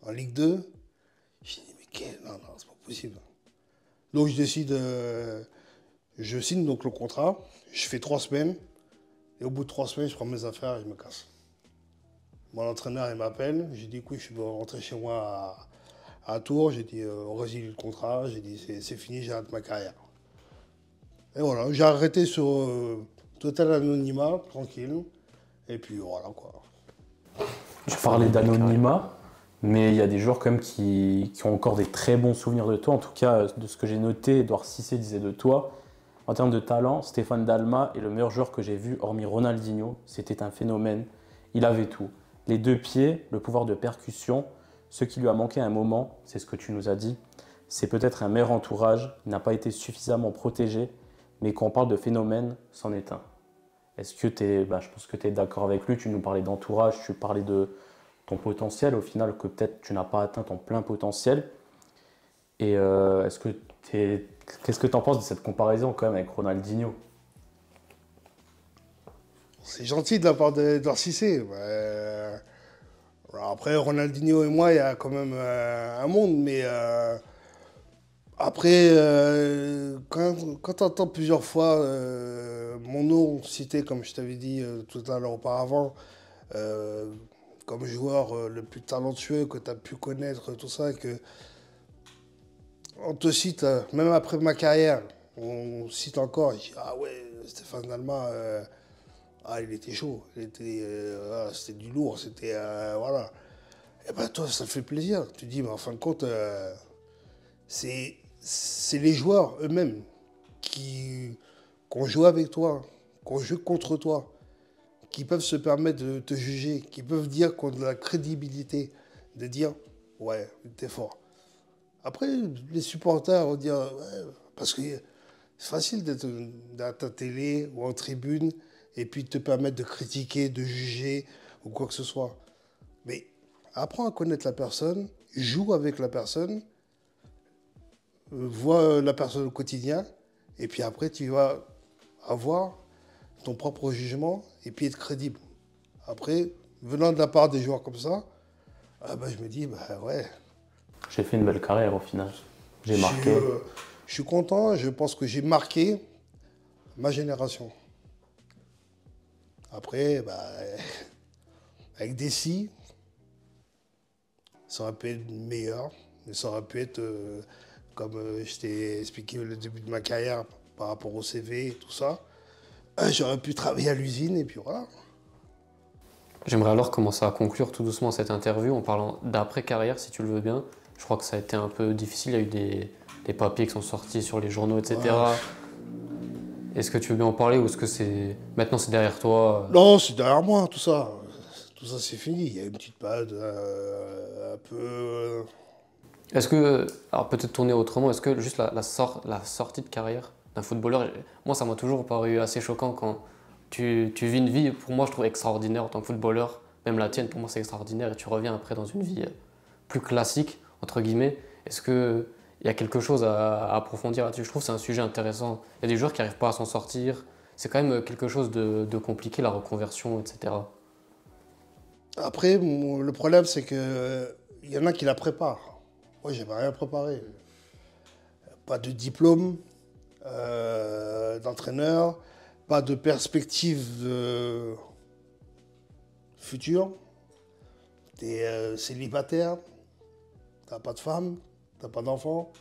en Ligue 2, j'ai dit, mais non, c'est pas possible. Donc je décide, je signe donc le contrat, je fais 3 semaines, et au bout de 3 semaines, je prends mes affaires et je me casse. Mon entraîneur, il m'appelle, j'ai dit, écoute, je dois rentrer chez moi à Tours, j'ai dit, on résilie le contrat, j'ai dit, c'est fini, j'arrête ma carrière. Et voilà, j'ai arrêté sur total anonymat, tranquille, et puis voilà quoi. Tu parlais d'anonymat, mais il y a des joueurs quand même qui ont encore des très bons souvenirs de toi. En tout cas, de ce que j'ai noté, Edouard Cissé disait de toi. En termes de talent, Stéphane Dalma est le meilleur joueur que j'ai vu, hormis Ronaldinho. C'était un phénomène. Il avait tout. Les 2 pieds, le pouvoir de percussion. Ce qui lui a manqué à un moment, c'est ce que tu nous as dit, c'est peut-être un meilleur entourage. Il n'a pas été suffisamment protégé, mais quand on parle de phénomène, c'en est un. Est-ce que je pense que tu es d'accord avec lui, tu nous parlais d'entourage, tu parlais de ton potentiel, au final, que peut-être tu n'as pas atteint ton plein potentiel. Et qu'est-ce que tu en penses de cette comparaison quand même avec Ronaldinho? C'est gentil de la part d'Edouard Cissé. Après, Ronaldinho et moi, il y a quand même un monde, mais Après, quand tu entends plusieurs fois mon nom cité, comme je t'avais dit tout à l'heure auparavant, euh, comme joueur le plus talentueux que tu as pu connaître, tout ça, que on te cite, même après ma carrière, on cite encore, je dis, ah ouais, Stéphane Dalma, ah, il était chaud, c'était du lourd, c'était, voilà. Et ben toi, ça te fait plaisir. Tu dis, mais en fin de compte, c'est les joueurs eux-mêmes qu'on joue avec toi, qu'on joue contre toi, qui peuvent se permettre de te juger, qui peuvent dire qu'on a de la crédibilité, de dire, ouais, t'es fort. Après, les supporters vont dire, ouais, parce que c'est facile d'être à ta télé ou en tribune et puis de te permettre de critiquer, de juger ou quoi que ce soit. Mais apprends à connaître la personne, joue avec la personne, vois la personne au quotidien et puis après tu vas avoir ton propre jugement et puis être crédible. Après, venant de la part des joueurs comme ça, ah ben, je me dis, bah ouais, J'ai fait une belle carrière au final. J'ai je suis, marqué. je suis content, je pense que j'ai marqué ma génération. Après, bah, avec des si, ça aurait pu être meilleur, mais ça aurait pu être, comme je t'ai expliqué le début de ma carrière par rapport au CV et tout ça, j'aurais pu travailler à l'usine et puis voilà. J'aimerais alors commencer à conclure tout doucement cette interview en parlant d'après-carrière, si tu le veux bien. Je crois que ça a été un peu difficile, il y a eu des papiers qui sont sortis sur les journaux, etc. Est-ce que tu veux bien en parler ou est-ce que maintenant c'est derrière toi? Non, c'est derrière moi, tout ça. Tout ça, c'est fini. Il y a une petite période un peu. Est-ce que, alors peut-être tourner autrement, est-ce que juste la sortie de carrière d'un footballeur, moi ça m'a toujours paru assez choquant quand tu vis une vie, pour moi je trouve extraordinaire en tant que footballeur, même la tienne pour moi c'est extraordinaire et tu reviens après dans une vie plus classique, entre guillemets. Est-ce qu'il y a quelque chose à approfondir là-dessus? Je trouve que c'est un sujet intéressant. Il y a des joueurs qui n'arrivent pas à s'en sortir, c'est quand même quelque chose de compliqué la reconversion, etc. Après, le problème, c'est que il y en a qui la préparent. Moi, j'avais rien préparé. Pas de diplôme d'entraîneur, pas de perspective future. T'es célibataire, t'as pas de femme, t'as pas d'enfant,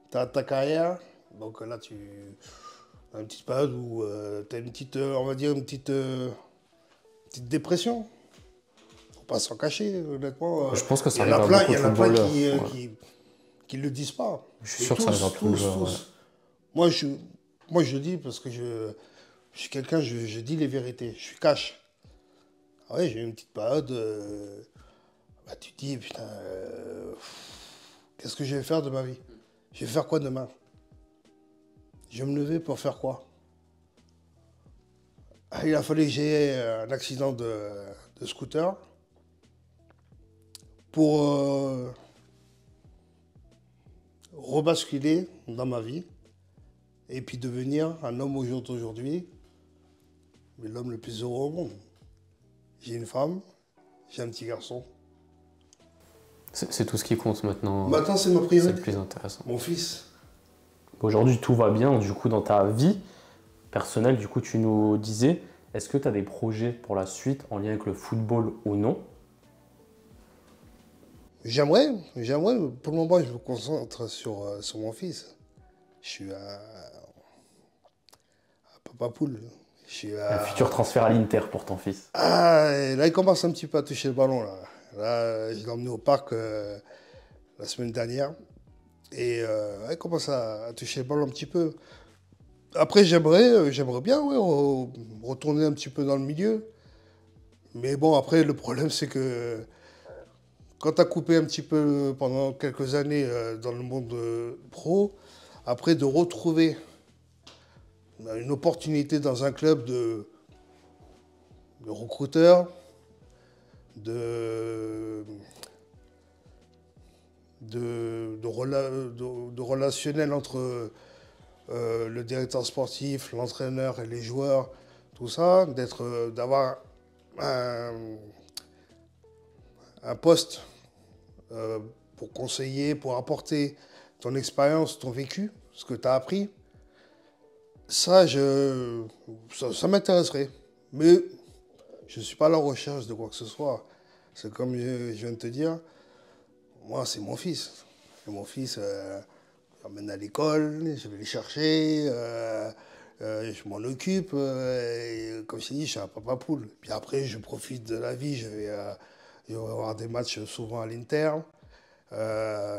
t'as ta carrière. Donc là, tu as une petite période où t'as une petite, on va dire, une petite dépression. Faut pas s'en cacher, honnêtement. Je pense que Il y ça en arrive a à plein, beaucoup il de y en a plein footballeurs. qui le disent pas. Je suis Et sûr que ça arrive à beaucoup de joueurs. Ouais. Moi, je le dis parce que je suis quelqu'un, je dis les vérités. Je suis cash. Ah ouais, j'ai eu une petite période. Bah, tu te dis, putain, qu'est-ce que je vais faire de ma vie? Je vais faire quoi demain? Je vais me lever pour faire quoi? Ah, il a fallu que j'ai un accident de scooter pour rebasculer dans ma vie et puis devenir un homme au jour d'aujourd'hui, mais l'homme le plus heureux au monde. J'ai une femme, j'ai un petit garçon. C'est tout ce qui compte maintenant. Maintenant, c'est ma C'est le priorité. plus intéressant. Mon fils. Aujourd'hui, tout va bien, du coup, dans ta vie personnelle, du coup, tu nous disais, est-ce que tu as des projets pour la suite en lien avec le football ou non? J'aimerais. Pour le moment, je me concentre sur mon fils. Je suis un papa poule. Je suis Un futur transfert à l'Inter pour ton fils. Ah, et là, il commence un petit peu à toucher le ballon. Là, je l'ai emmené au parc la semaine dernière. Et il commence à toucher le ballon un petit peu. Après, j'aimerais bien ouais, retourner un petit peu dans le milieu. Mais bon, après, le problème, c'est que quand tu as coupé un petit peu pendant quelques années dans le monde pro, après de retrouver une opportunité dans un club de recruteur, de relationnel entre le directeur sportif, l'entraîneur et les joueurs, tout ça, d'avoir un poste pour conseiller, pour apporter ton expérience, ton vécu, ce que tu as appris, ça m'intéresserait. Mais je ne suis pas à la recherche de quoi que ce soit. C'est comme je viens de te dire, moi, c'est mon fils. Et mon fils, je l'emmène à l'école, je vais le chercher, je m'en occupe. Et comme je t'ai dit, je suis un papa poule. Puis après, je profite de la vie. Je vais avoir des matchs souvent à l'Inter.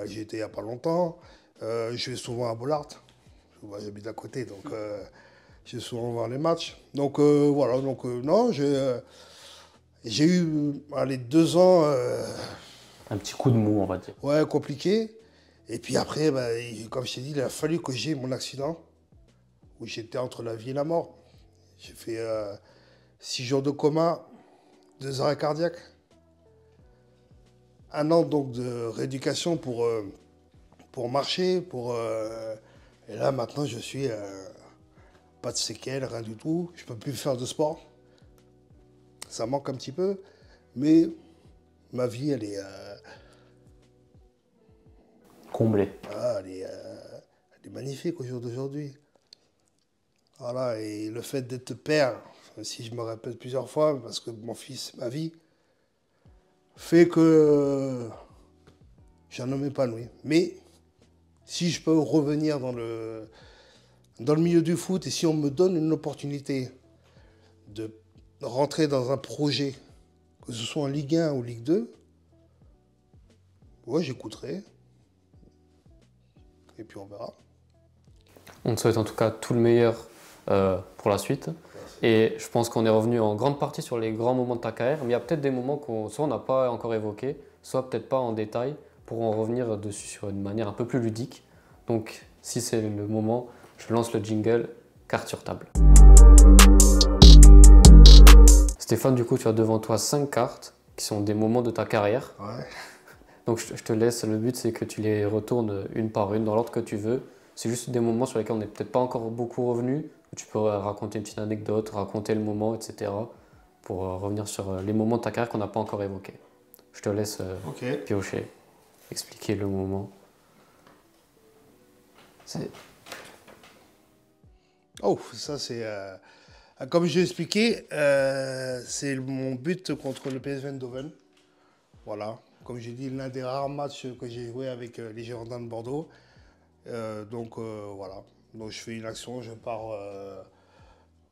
J'y étais il n'y a pas longtemps. Je vais souvent à Bollard. Moi, j'habite à côté, donc je vais souvent voir les matchs. Donc voilà, donc non, j'ai eu allez, 2 ans Un petit coup de mou, on va dire. ouais, compliqués. Et puis après, bah, comme je t'ai dit, il a fallu que j'ai mon accident, où j'étais entre la vie et la mort. J'ai fait 6 jours de coma, 2 arrêts cardiaques. 1 an donc de rééducation pour marcher, et là maintenant je suis pas de séquelles, rien du tout. Je peux plus faire de sport. Ça manque un petit peu, mais ma vie elle est, Comblé. elle est magnifique au jour d'aujourd'hui. Voilà, et le fait d'être père, si je me répète plusieurs fois, parce que mon fils, c'est ma vie, fait que j'en ai m'épanouis. Mais si je peux revenir dans le milieu du foot et si on me donne une opportunité de rentrer dans un projet, que ce soit en Ligue 1 ou Ligue 2, ouais, j'écouterai. Et puis on verra. On te souhaite en tout cas tout le meilleur pour la suite. Et je pense qu'on est revenu en grande partie sur les grands moments de ta carrière, mais il y a peut-être des moments qu'on soit on n'a pas encore évoqués, soit peut-être pas en détail, pour en revenir dessus sur une manière un peu plus ludique. Donc si c'est le moment, je lance le jingle, carte sur table. Stéphane, du coup, tu as devant toi 5 cartes qui sont des moments de ta carrière. Ouais. Donc je te laisse, le but c'est que tu les retournes une par une dans l'ordre que tu veux. C'est juste des moments sur lesquels on n'est peut-être pas encore beaucoup revenu, où tu peux raconter une petite anecdote, raconter le moment, etc. pour revenir sur les moments de ta carrière qu'on n'a pas encore évoqués. Je te laisse piocher, expliquer le moment. Oh, ça c'est... comme j'ai expliqué, c'est mon but contre le PSV Eindhoven. Voilà. Comme j'ai dit, l'un des rares matchs que j'ai joué avec les Girondins de Bordeaux. Donc voilà. Donc je fais une action, je pars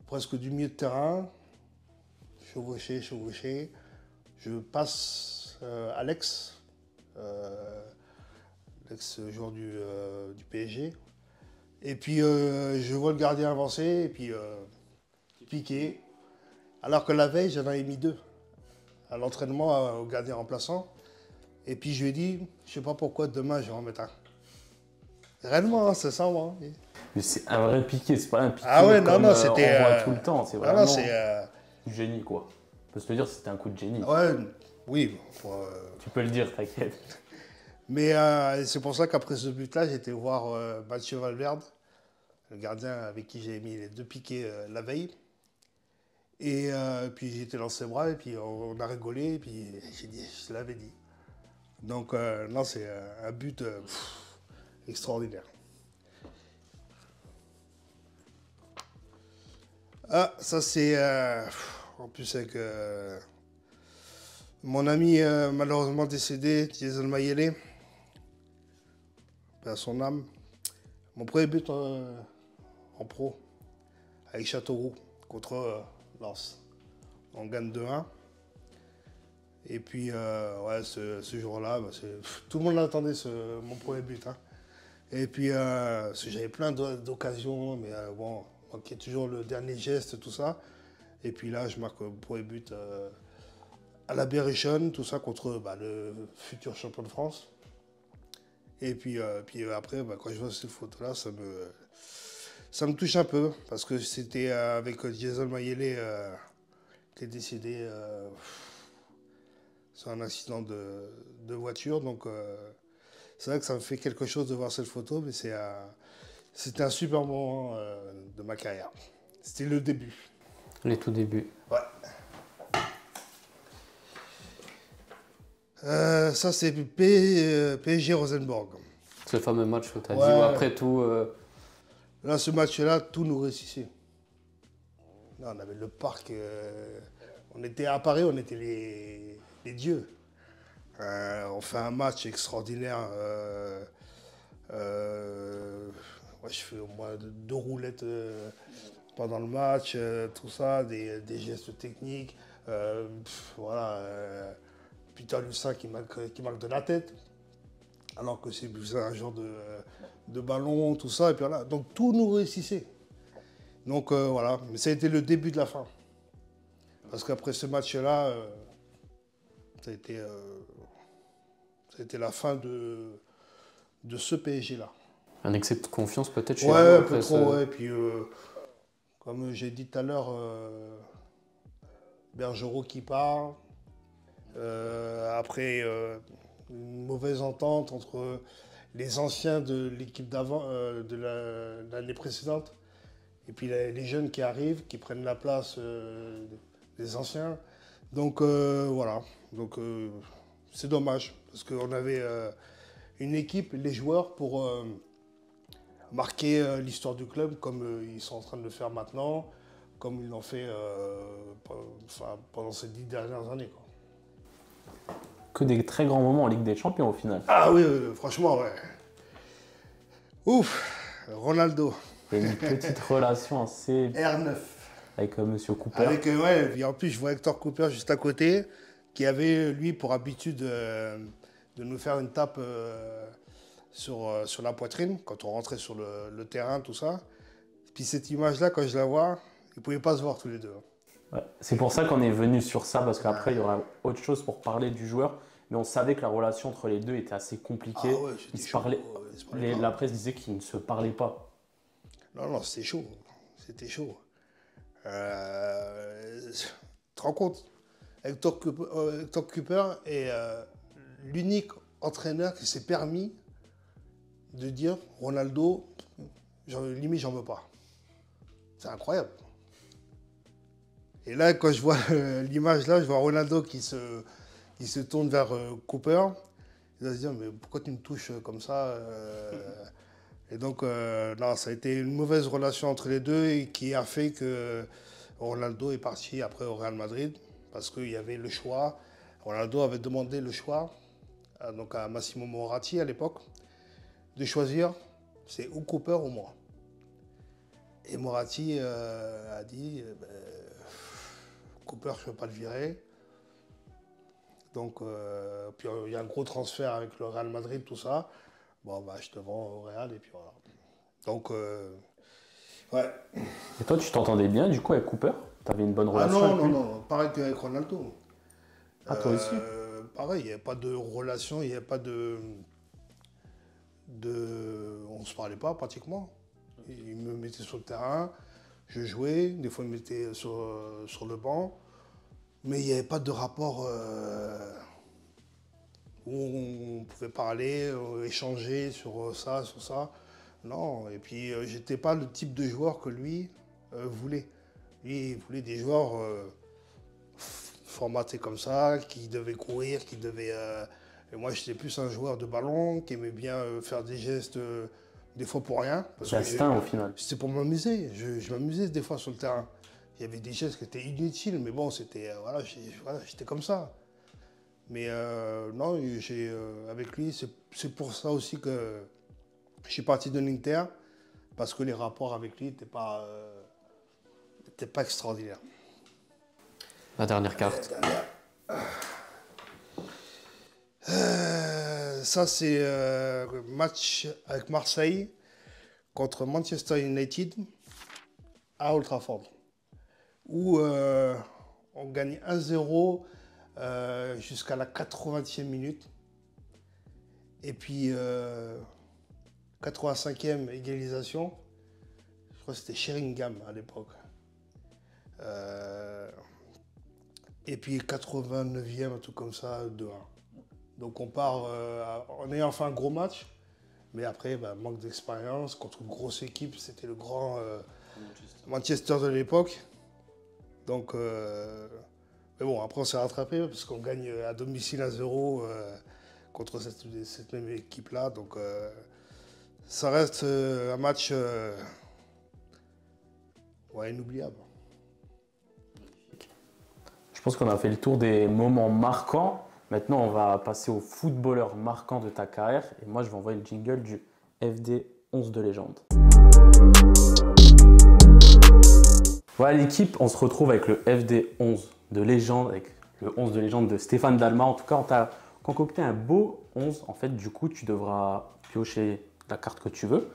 presque du milieu de terrain. Chevauché. Je passe Alex, l'ex-joueur du PSG. Et puis je vois le gardien avancer et puis piquer. Alors que la veille, j'en avais mis 2 à l'entraînement au gardien remplaçant. Et puis je lui ai dit, je ne sais pas pourquoi demain je vais en mettre un. Réellement, hein, c'est ça, moi. Mais c'est un vrai piqué, c'est pas un piqué Ah ouais, non, comme c'était. on voit tout le temps. C'est vraiment c'est. du génie, quoi. On peut se le dire, c'était un coup de génie. Ouais, oui. Tu peux le dire, t'inquiète. Mais c'est pour ça qu'après ce but-là, j'ai été voir Mathieu Valverde, le gardien avec qui j'ai mis les 2 piqués la veille. Et puis j'ai été dans ses bras et puis on a rigolé et puis j'ai dit, je l'avais dit. Donc non, c'est un but extraordinaire. Ah, ça c'est en plus avec mon ami malheureusement décédé, Jason Mayele, à son âme. Mon premier but en pro avec Châteauroux contre Lens. On gagne 2-1. Et puis, ouais, ce jour-là, bah, tout le monde attendait mon premier but. Hein. Et puis, j'avais plein d'occasions, mais bon, manquait toujours le dernier geste, tout ça. Et puis là, je marque le premier but à la Berrichonne, tout ça contre le futur champion de France. Et puis après, quand je vois cette photo-là, ça me touche un peu, parce que c'était avec Jason Mayele qui est décédé sur un accident de voiture. Donc c'est vrai que ça me fait quelque chose de voir cette photo, mais c'était un super moment de ma carrière. C'était le début. Les tout débuts. Ouais. Ça, c'est PSG Rosenborg. Ce fameux match où tu as dit, Ouais. après tout, Là, ce match-là, tout nous réussissait. Là, on avait le parc. On était à Paris, on était les dieux. On fait un match extraordinaire. Ouais, je fais au moins 2 roulettes pendant le match, tout ça, des gestes techniques. Voilà. Peter Lucin qui marque de la tête, alors que c'est un genre de ballon, tout ça. Et puis voilà. Donc tout nous réussissait. Donc voilà, mais ça a été le début de la fin. Parce qu'après ce match-là, ça a été la fin de ce PSG-là. un excès de confiance peut-être chez Ouais, vous un après peu trop, ce- ouais. Puis comme j'ai dit tout à l'heure, Bergerot qui part. Après, une mauvaise entente entre les anciens de l'équipe d'avant, de l'année précédente, et puis les jeunes qui arrivent, qui prennent la place des anciens. Donc voilà. Donc c'est dommage, parce qu'on avait une équipe, les joueurs, pour marquer l'histoire du club, comme ils sont en train de le faire maintenant, comme ils l'ont fait pendant ces 10 dernières années, quoi. Que des très grands moments en Ligue des Champions au final. Ah oui, franchement, ouais. Ouf, Ronaldo, Il y a une petite relation assez R9. avec Monsieur Cooper. Avec, ouais, et en plus, je vois Hector Cooper juste à côté, qui avait, lui, pour habitude de nous faire une tape sur la poitrine, quand on rentrait sur le terrain, tout ça. Puis cette image-là, quand je la vois, ils ne pouvaient pas se voir tous les deux. Ouais. C'est pour ça qu'on est venu sur ça, parce qu'après, il y aura autre chose pour parler du joueur. Mais on savait que la relation entre les deux était assez compliquée. Ah ouais, c'était Ils se chaud, parlaient, ouais, ils se parlaient pas. la presse disait qu'ils ne se parlaient pas. Non, non, c'était chaud. C'était chaud. Tu te rends compte, Hector Cooper est l'unique entraîneur qui s'est permis de dire Ronaldo, limite, j'en veux pas. C'est incroyable. Et là, quand je vois l'image là, je vois Ronaldo qui se tourne vers Cooper. Il va se dire, mais pourquoi tu me touches comme ça Et donc, non, ça a été une mauvaise relation entre les deux et qui a fait que Ronaldo est parti après au Real Madrid parce qu'il y avait le choix. Ronaldo avait demandé le choix donc à Massimo Moratti à l'époque de choisir, c'est ou Cooper ou moi. Et Moratti a dit, Cooper, je ne peux pas le virer. Donc, puis il y a un gros transfert avec le Real Madrid, tout ça. Bon, bah, je te vends au Real et puis voilà. Donc, ouais. Et toi, tu t'entendais bien du coup avec Cooper? Tu avais une bonne Ah relation non, avec non, lui? non, pareil qu'avec Ronaldo. Ah, toi aussi? Pareil, il n'y avait pas de relation, il n'y avait pas de... On ne se parlait pas pratiquement. Il me mettait sur le terrain, je jouais, des fois il me mettait sur le banc. Mais il n'y avait pas de rapport où on pouvait parler, échanger sur ça, sur ça. Non, et puis j'étais pas le type de joueur que lui voulait. Lui, il voulait des joueurs formatés comme ça, qui devaient courir, qui devaient... Et moi, j'étais plus un joueur de ballon, qui aimait bien faire des gestes, des fois pour rien. Parce que D'instinct au final. c'était pour m'amuser. Je m'amusais des fois sur le terrain. Il y avait des gestes qui étaient inutiles, mais bon, c'était... voilà, j'étais comme ça. Mais non, avec lui, c'est pour ça aussi que je suis parti de l'Inter, parce que les rapports avec lui n'étaient pas extraordinaires. La dernière carte. Ça, c'est match avec Marseille contre Manchester United à Old Trafford, où on gagne 1-0 jusqu'à la 80e minute. Et puis, 85e égalisation, je crois que c'était Sheringham à l'époque. Et puis 89e, un truc comme ça, 2-1. Donc on part en ayant fait un gros match, mais après, manque d'expérience contre une grosse équipe, c'était le grand Manchester de l'époque. Donc, mais bon, après on s'est rattrapé parce qu'on gagne à domicile à 0 contre cette même équipe-là. Donc Ça reste un match inoubliable. Je pense qu'on a fait le tour des moments marquants. Maintenant, on va passer aux footballeurs marquants de ta carrière. Et moi, je vais envoyer le jingle du FD 11 de légende. Voilà l'équipe, on se retrouve avec le FD 11 de légende, avec le 11 de légende de Stéphane Dalma. En tout cas, on t'a concocté un beau 11. En fait, du coup, tu devras piocher la carte que tu veux,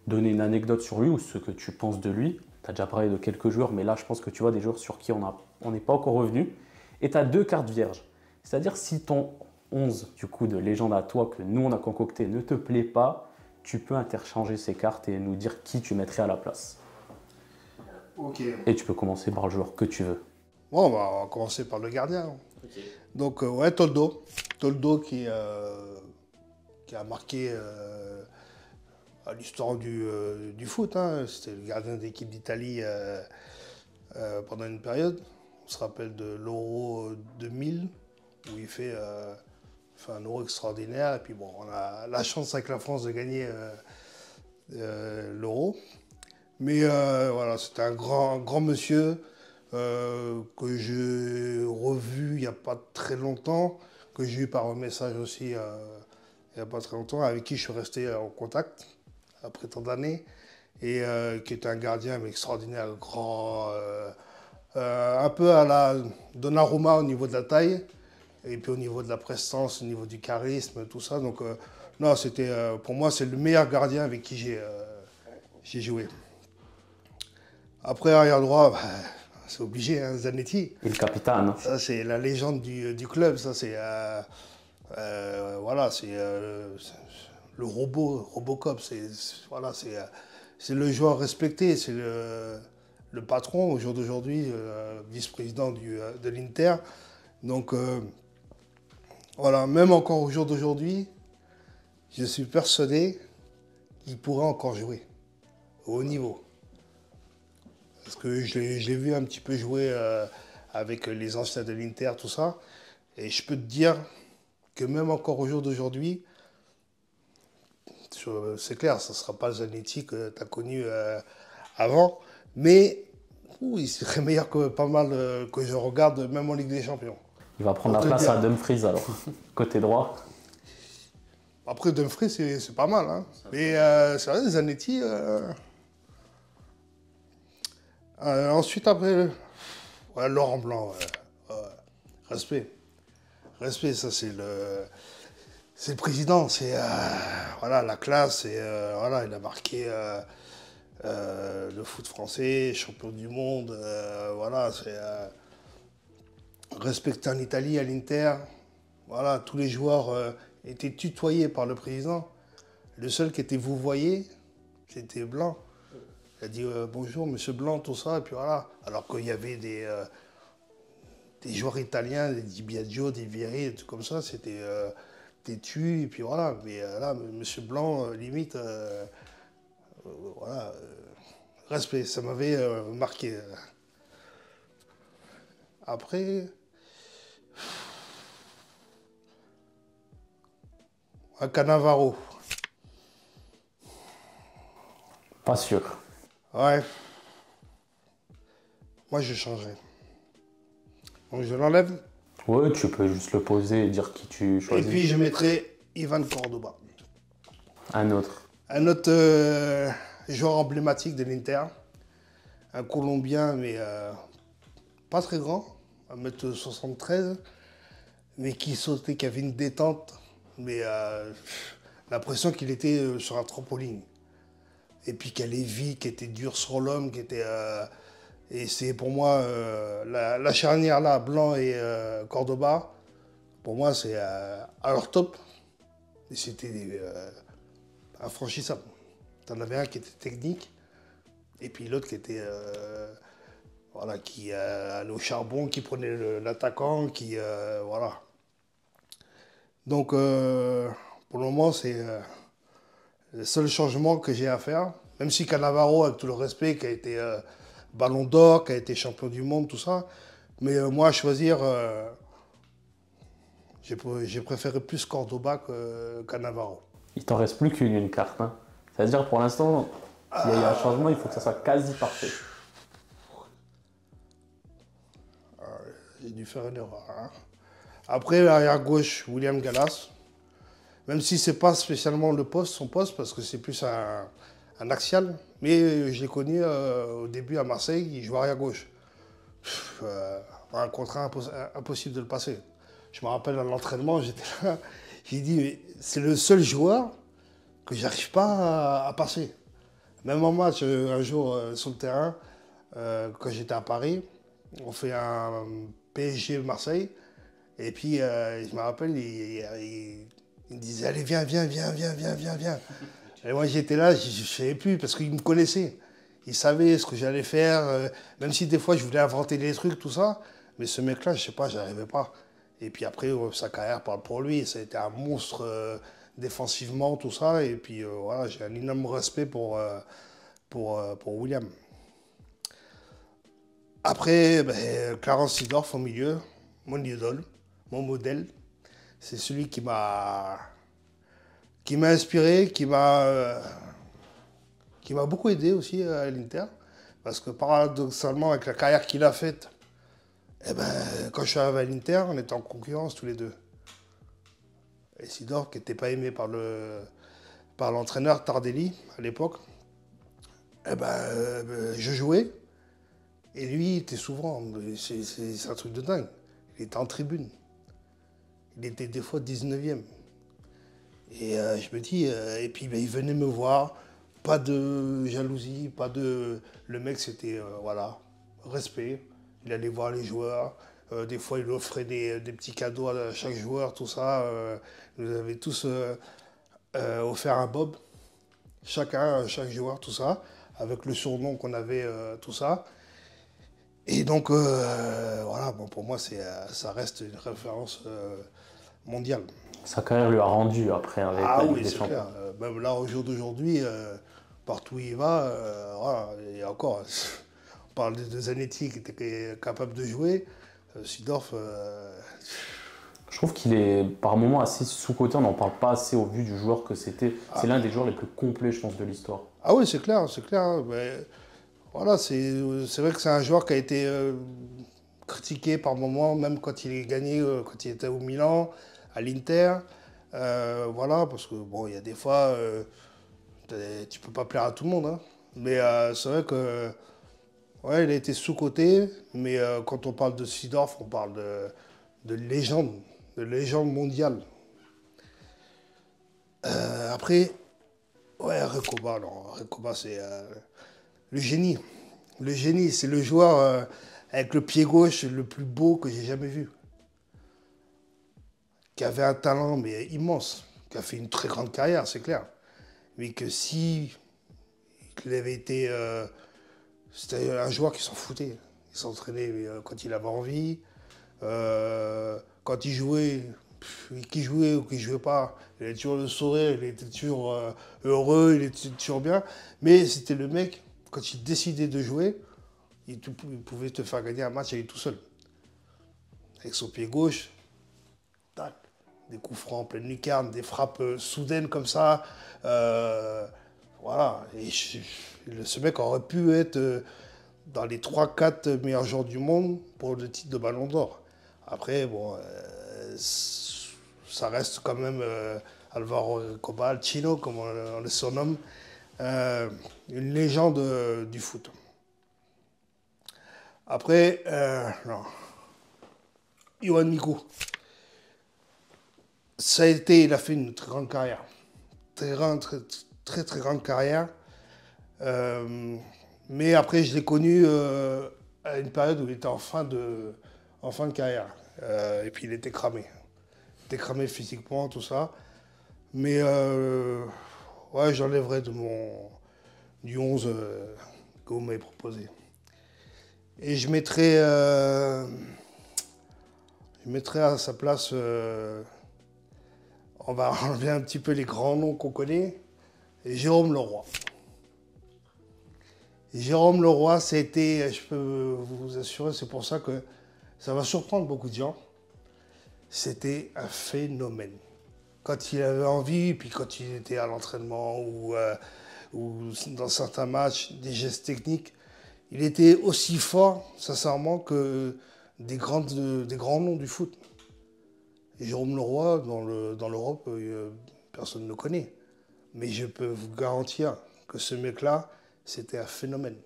donner une anecdote sur lui ou ce que tu penses de lui. Tu as déjà parlé de quelques joueurs, mais là, je pense que tu vois des joueurs sur qui on n'est pas encore revenu. Et tu as 2 cartes vierges. C'est-à-dire, si ton 11 du coup, de légende à toi, que nous, on a concocté, ne te plaît pas, tu peux interchanger ces cartes et nous dire qui tu mettrais à la place. Ok. Et tu peux commencer par le joueur que tu veux. Bon, on va commencer par le gardien. Okay. Donc, Toldo. Toldo qui a marqué l'histoire du foot. Hein. C'était le gardien d'équipe d'Italie pendant une période. On se rappelle de l'Euro 2000, où il fait un Euro extraordinaire. Et puis, bon, on a la chance avec la France de gagner l'Euro. Mais voilà, c'était un grand monsieur que j'ai revu il n'y a pas très longtemps, que j'ai eu par un message aussi il n'y a pas très longtemps, avec qui je suis resté en contact après tant d'années, et qui est un gardien extraordinaire, grand, un peu à la Donnarumma au niveau de la taille, et puis au niveau de la prestance, au niveau du charisme, tout ça. Donc non, pour moi, c'est le meilleur gardien avec qui j'ai joué. Après, arrière droit, c'est obligé, hein, Zanetti. Et le capitaine. Ça, c'est la légende du club. Ça, c'est voilà, c'est le Robocop. C'est le joueur respecté. C'est le patron, au jour d'aujourd'hui, vice-président de l'Inter. Donc, voilà, même encore au jour d'aujourd'hui, je suis persuadé qu'il pourrait encore jouer au haut niveau. Parce que je l'ai vu un petit peu jouer avec les anciens de l'Inter, tout ça. Et je peux te dire que même encore au jour d'aujourd'hui, c'est clair, ça ne sera pas le Zanetti que tu as connu avant. Mais il serait meilleur que pas mal que je regarde, même en Ligue des Champions. Il va prendre la place à Dumfries alors, côté droit. Après, Dumfries, c'est pas mal. Hein. Mais c'est vrai, Zanetti... ensuite, après, Laurent Blanc, respect. Respect, ça c'est le président, c'est voilà, la classe, et voilà, il a marqué le foot français, champion du monde, voilà, c'est respecté en Italie, à l'Inter, voilà, tous les joueurs étaient tutoyés par le président. Le seul qui était vouvoyé, c'était Blanc. Il a dit bonjour, monsieur Blanc, tout ça, et puis voilà. Alors qu'il y avait des joueurs italiens, des Di Biagio, des Vieri, des trucs comme ça, c'était têtu, et puis voilà. Mais là, monsieur Blanc, limite, voilà, respect, ça m'avait marqué. Après, un Cannavaro. Pas sûr. Ouais. Moi, je changerais. Donc, je l'enlève. Ouais, tu peux juste le poser et dire qui tu choisis. Et puis, je mettrai Ivan Cordoba. Un autre. Un autre joueur emblématique de l'Inter. Un Colombien, mais pas très grand. 1m73. Mais qui sautait, qui avait une détente. Mais l'impression qu'il était sur un trampoline. Et puis qu'elle est vite, qui était dure sur l'homme, qui était... et c'est pour moi, la charnière là, Blanc et Cordoba, pour moi c'est à leur top. Et c'était infranchissable. T'en avais un qui était technique, et puis l'autre qui était... voilà, qui allait au charbon, qui prenait l'attaquant, qui... voilà. Donc, pour le moment, c'est... le seul changement que j'ai à faire, même si Cannavaro, avec tout le respect, qui a été Ballon d'Or, qui a été champion du monde, tout ça, mais moi, à choisir, j'ai préféré plus Cordoba que Cannavaro. Il t'en reste plus qu'une carte. Hein. C'est-à-dire, pour l'instant, il y a eu un changement, il faut que ça soit quasi parfait. J'ai dû faire une erreur. Hein. Après, l'arrière gauche, William Gallas. Même si c'est pas spécialement son poste, parce que c'est plus un axial. Mais je l'ai connu au début à Marseille, il jouait arrière gauche. Un contrat impossible de le passer. Je me rappelle à l'entraînement, j'étais là, j'ai dit, mais c'est le seul joueur que j'arrive pas à passer. Même en match, un jour sur le terrain, quand j'étais à Paris, on fait un PSG Marseille. Et puis, je me rappelle, il me disait, allez, viens. Et moi, j'étais là, je ne savais plus, parce qu'il me connaissait. Il savait ce que j'allais faire, même si des fois, je voulais inventer des trucs, tout ça. Mais ce mec-là, je sais pas, j'arrivais pas. Et puis après, sa carrière parle pour lui. Ça a été un monstre défensivement, tout ça. Et puis, voilà, j'ai un énorme respect pour William. Après, Clarence Seedorf au milieu, mon idole, mon modèle. C'est celui qui m'a inspiré, qui m'a beaucoup aidé aussi à l'Inter. Parce que paradoxalement, avec la carrière qu'il a faite, quand je suis arrivé à l'Inter, on était en concurrence tous les deux. Et Seedorf, qui n'était pas aimé par l'entraîneur Tardelli à l'époque, je jouais. Et lui, il était souvent, c'est un truc de dingue. Il était en tribune. Il était des fois 19e. Et je me dis, et puis il venait me voir, pas de jalousie, pas de... Le mec, c'était, voilà, respect. Il allait voir les joueurs. Des fois, il offrait des petits cadeaux à chaque joueur, tout ça. Nous avait tous offert un bob. Chaque joueur, tout ça. Avec le surnom qu'on avait, tout ça. Et donc, voilà, bon, pour moi, ça reste une référence mondiale. Sa carrière lui a rendu après avec Ah la Ligue oui, des c'est Champions. clair. Même là, au jour d'aujourd'hui, partout où il va, voilà, et encore, on parle de Zanetti qui était capable de jouer. Seedorf, Je trouve qu'il est par moments assez sous-coté, on n'en parle pas assez au vu du joueur que c'était. C'est l'un des joueurs les plus complets, je pense, de l'histoire. ah oui, c'est clair, c'est clair. Hein, mais, voilà, c'est vrai que c'est un joueur qui a été critiqué par moments, même quand il est gagné, quand il était au Milan, à l'Inter. Voilà, parce que bon, il y a des fois, tu peux pas plaire à tout le monde. Hein. Mais c'est vrai que ouais, il a été sous-coté, mais quand on parle de Seedorf, on parle de légende mondiale. Après, ouais, Recoba, non, Recoba c'est le génie. Le génie, c'est le joueur avec le pied gauche le plus beau que j'ai jamais vu. Qui avait un talent mais immense, qui a fait une très grande carrière, c'est clair. Mais que si il avait été... c'était un joueur qui s'en foutait. Il s'entraînait quand il avait envie. Quand il jouait, qu'il jouait ou qu'il ne jouait pas, il avait toujours le sourire, il était toujours heureux, il était toujours bien. Mais c'était le mec, quand il décidait de jouer, il pouvait te faire gagner un match à lui tout seul. Avec son pied gauche, tac, des coups francs en pleine lucarne, des frappes soudaines comme ça. Voilà. Et ce mec aurait pu être dans les 3-4 meilleurs joueurs du monde pour le titre de Ballon d'Or. Après, bon, ça reste quand même Alvaro Recoba, Chino, comme on le surnomme, une légende du foot. Après, non. Yoann Micoud. Il a fait une très grande carrière. Très grande carrière. Mais après, je l'ai connu à une période où il était en fin de carrière. Et puis il était cramé. Il était cramé physiquement, tout ça. Mais ouais, j'enlèverais du 11 que vous m'avez proposé. Et je mettrais à sa place, on va enlever un petit peu les grands noms qu'on connaît, et Jérôme Leroy. Jérôme Leroy, c'était, je peux vous assurer, c'est pour ça que ça va surprendre beaucoup de gens, c'était un phénomène. Quand il avait envie, puis quand il était à l'entraînement, ou ou dans certains matchs, des gestes techniques. Il était aussi fort, sincèrement, que des grands noms du foot. Et Jérôme Leroy, dans l'Europe, personne ne le connaît. Mais je peux vous garantir que ce mec-là, c'était un phénomène.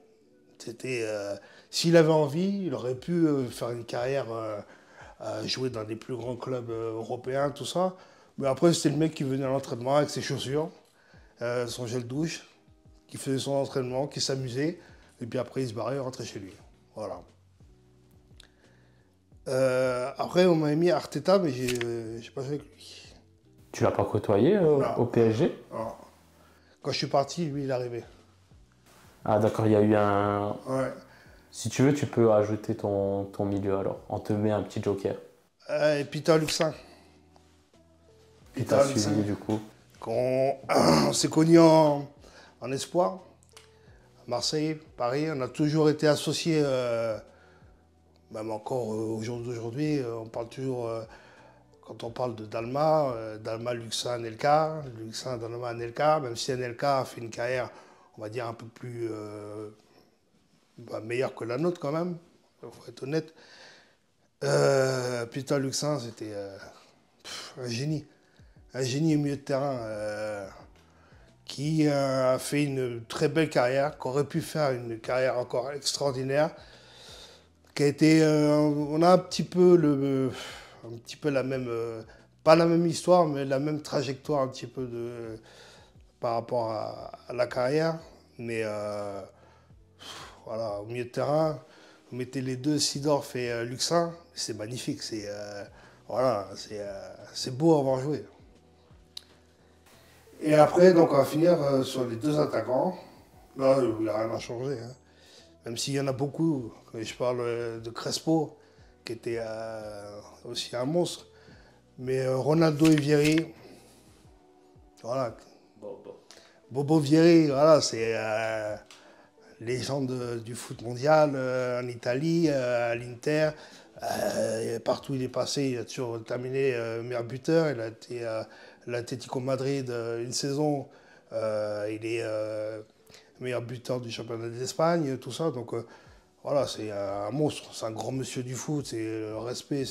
S'il avait envie, il aurait pu faire une carrière, jouer dans les plus grands clubs européens, tout ça. Mais après, c'était le mec qui venait à l'entraînement avec ses chaussures, son gel douche, qui faisait son entraînement, qui s'amusait. Et puis après, il se barrait et rentrait chez lui. Voilà. Après, on m'a mis Arteta, mais j'ai pas joué avec lui. Tu l'as pas côtoyé au PSG? Non. Quand je suis parti, lui, il est arrivé. Ah d'accord, il y a eu un... Ouais. Si tu veux, tu peux ajouter ton milieu alors. On te met un petit joker. Et Peter Luxin. Qui t'a suivi du coup. On s'est connus en espoir. À Marseille, Paris, on a toujours été associés, même encore au jour d'aujourd'hui. On parle toujours, quand on parle de Dalma, Dalma, Luxin, Anelka, Luxin, Dalma, Anelka, même si Anelka a fait une carrière, on va dire, un peu plus meilleure que la nôtre quand même, il faut être honnête. Peter Luxin, c'était un génie. Un génie au milieu de terrain qui a fait une très belle carrière, qui aurait pu faire une carrière encore extraordinaire, qui a été, on a un petit peu la même, pas la même histoire, mais la même trajectoire un petit peu par rapport à la carrière. Mais voilà, au milieu de terrain, vous mettez les deux, Seedorf et Luxin, c'est magnifique, voilà, c'est beau à avoir joué. Et après, donc, on va finir sur les deux attaquants. Là, il n'y a rien à changer. Hein. Même s'il y en a beaucoup. Quand je parle de Crespo, qui était aussi un monstre. Mais Ronaldo et Vieri, voilà. Bobo Vieri, voilà, c'est légende du foot mondial en Italie, à l'Inter. Partout où il est passé, il a toujours terminé meilleur buteur. Il a été l'Atlético Madrid une saison. Il est meilleur buteur du championnat d'Espagne, tout ça. Donc voilà, c'est un monstre. C'est un grand monsieur du foot. C'est le respect.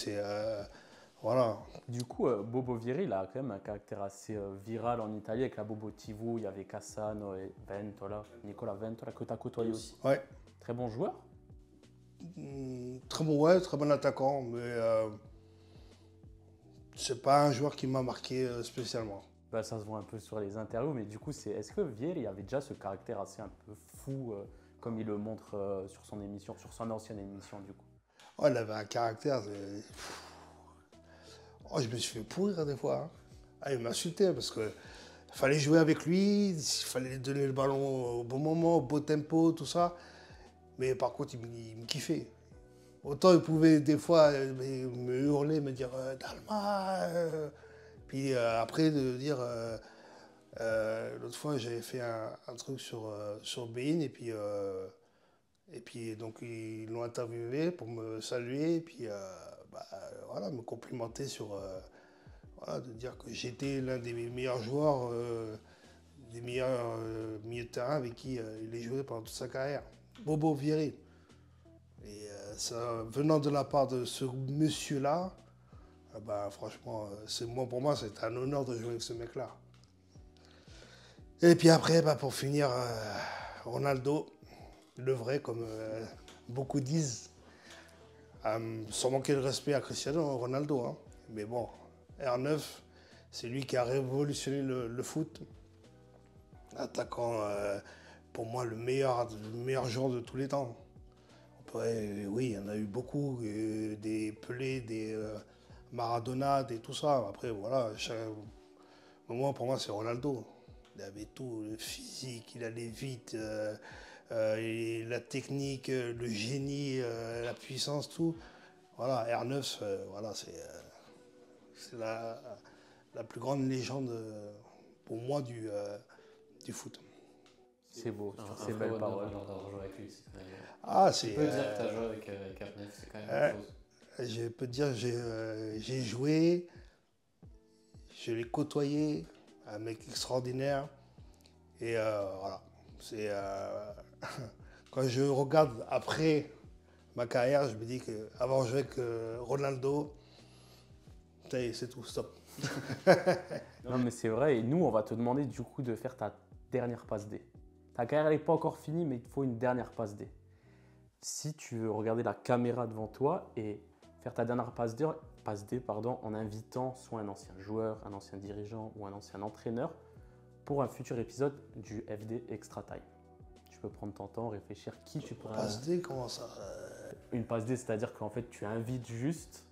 Voilà. Du coup, Bobo Vieri, il a quand même un caractère assez viral en Italie avec la Bobo TV. Il y avait Cassano et Ventola, Nicola Ventola, que tu as côtoyé aussi. Ouais. Très bon joueur. Très bon, ouais, très bon attaquant, mais c'est pas un joueur qui m'a marqué spécialement. Bah, ça se voit un peu sur les interviews, mais du coup, est-ce que Vieri avait déjà ce caractère assez un peu fou, comme il le montre sur son émission, sur son ancienne émission, du coup? Oh, il avait un caractère. Oh, je me suis fait pourrir des fois. Hein. Ah, il m'insultait parce que fallait jouer avec lui, il fallait lui donner le ballon au bon moment, au beau tempo, tout ça. Mais par contre, il me kiffait. Autant il pouvait des fois me hurler, me dire Dalma. Puis après, de dire. L'autre fois, j'avais fait un truc sur Bein et puis donc ils l'ont interviewé pour me saluer et puis voilà, me complimenter sur voilà, de dire que j'étais l'un des meilleurs joueurs, des meilleurs milieux de terrain avec qui il a joué pendant toute sa carrière. Bobo Vieri. Et ça, venant de la part de ce monsieur-là, franchement, pour moi, c'est un honneur de jouer avec ce mec-là. Et puis après, pour finir, Ronaldo, le vrai, comme beaucoup disent, sans manquer de respect à Cristiano Ronaldo. Hein. Mais bon, R9, c'est lui qui a révolutionné le foot. Attaquant, pour moi, le meilleur joueur de tous les temps. Oui, il y en a eu beaucoup, des Pelé, des Maradona, des tout ça. Après, voilà, pour moi, c'est Ronaldo. Il avait tout, le physique, il allait vite, la technique, le génie, la puissance, tout. Voilà, R9, voilà, c'est la plus grande légende, pour moi, du foot. C'est beau, c'est belle parole. Ah, c'est. Tu peux dire que tu as joué avec R9, c'est quand même une chose. Je peux te dire, j'ai joué, je l'ai côtoyé, un mec extraordinaire. Et voilà. C'est quand je regarde après ma carrière, je me dis qu'avant je jouais avec Ronaldo, ça y est, c'est tout, stop. Non, mais c'est vrai. Et nous, on va te demander du coup de faire ta dernière passe D. Ta carrière n'est pas encore finie, mais il te faut une dernière passe D. Si tu veux regarder la caméra devant toi et faire ta dernière passe D, en invitant soit un ancien joueur, un ancien dirigeant ou un ancien entraîneur pour un futur épisode du FD Extra Time. Tu peux prendre ton temps, réfléchir qui tu pourrais... Passe D, comment ça Une passe D, c'est-à-dire qu'en fait, tu invites juste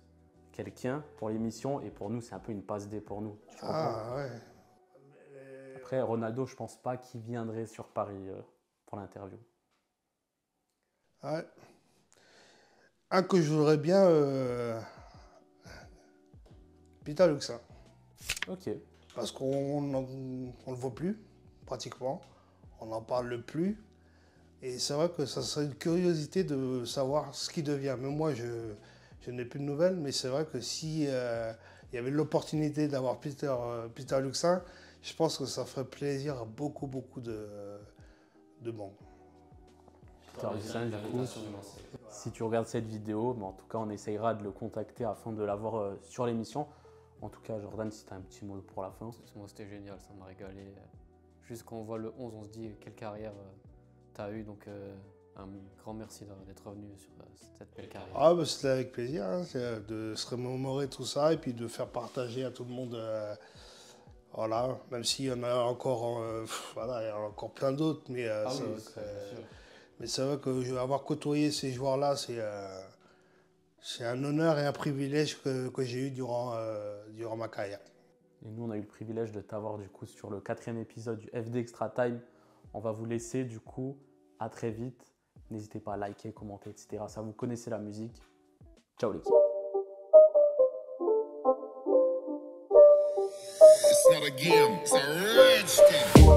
quelqu'un pour l'émission et pour nous, c'est un peu une passe D pour nous. Tu comprends ? Ah ouais. Après, Ronaldo, je pense pas qu'il viendrait sur Paris pour l'interview. Ouais. Un que je voudrais bien, Peter Luxin. Ok. Parce qu'on ne le voit plus, pratiquement. On n'en parle plus. Et c'est vrai que ça serait une curiosité de savoir ce qui devient. Mais moi, je n'ai plus de nouvelles, mais c'est vrai que si il y avait l'opportunité d'avoir Peter Luxin, je pense que ça ferait plaisir à beaucoup de monde. Peter Luxin, du coup, si tu regardes cette vidéo, mais en tout cas, on essayera de le contacter afin de l'avoir sur l'émission. En tout cas, Jordan, si tu as un petit mot pour la fin. Moi, c'était génial, ça m'a régalé. Juste quand on voit le 11, on se dit quelle carrière tu as eu. Donc, un grand merci d'être revenu sur cette belle carrière. Ah, bah, c'était avec plaisir, hein, de se remémorer tout ça et puis de faire partager à tout le monde. Voilà, même s'il y en a encore, voilà, il y en a encore plein d'autres, mais c'est vrai que avoir côtoyé ces joueurs-là, c'est un honneur et un privilège que j'ai eu durant ma carrière. Et nous, on a eu le privilège de t'avoir du coup sur le 4e épisode du FD Extra Time. On va vous laisser du coup. À très vite. N'hésitez pas à liker, commenter, etc. Ça, vous connaissez la musique. Ciao l'équipe. It's not a game, it's a rich thing.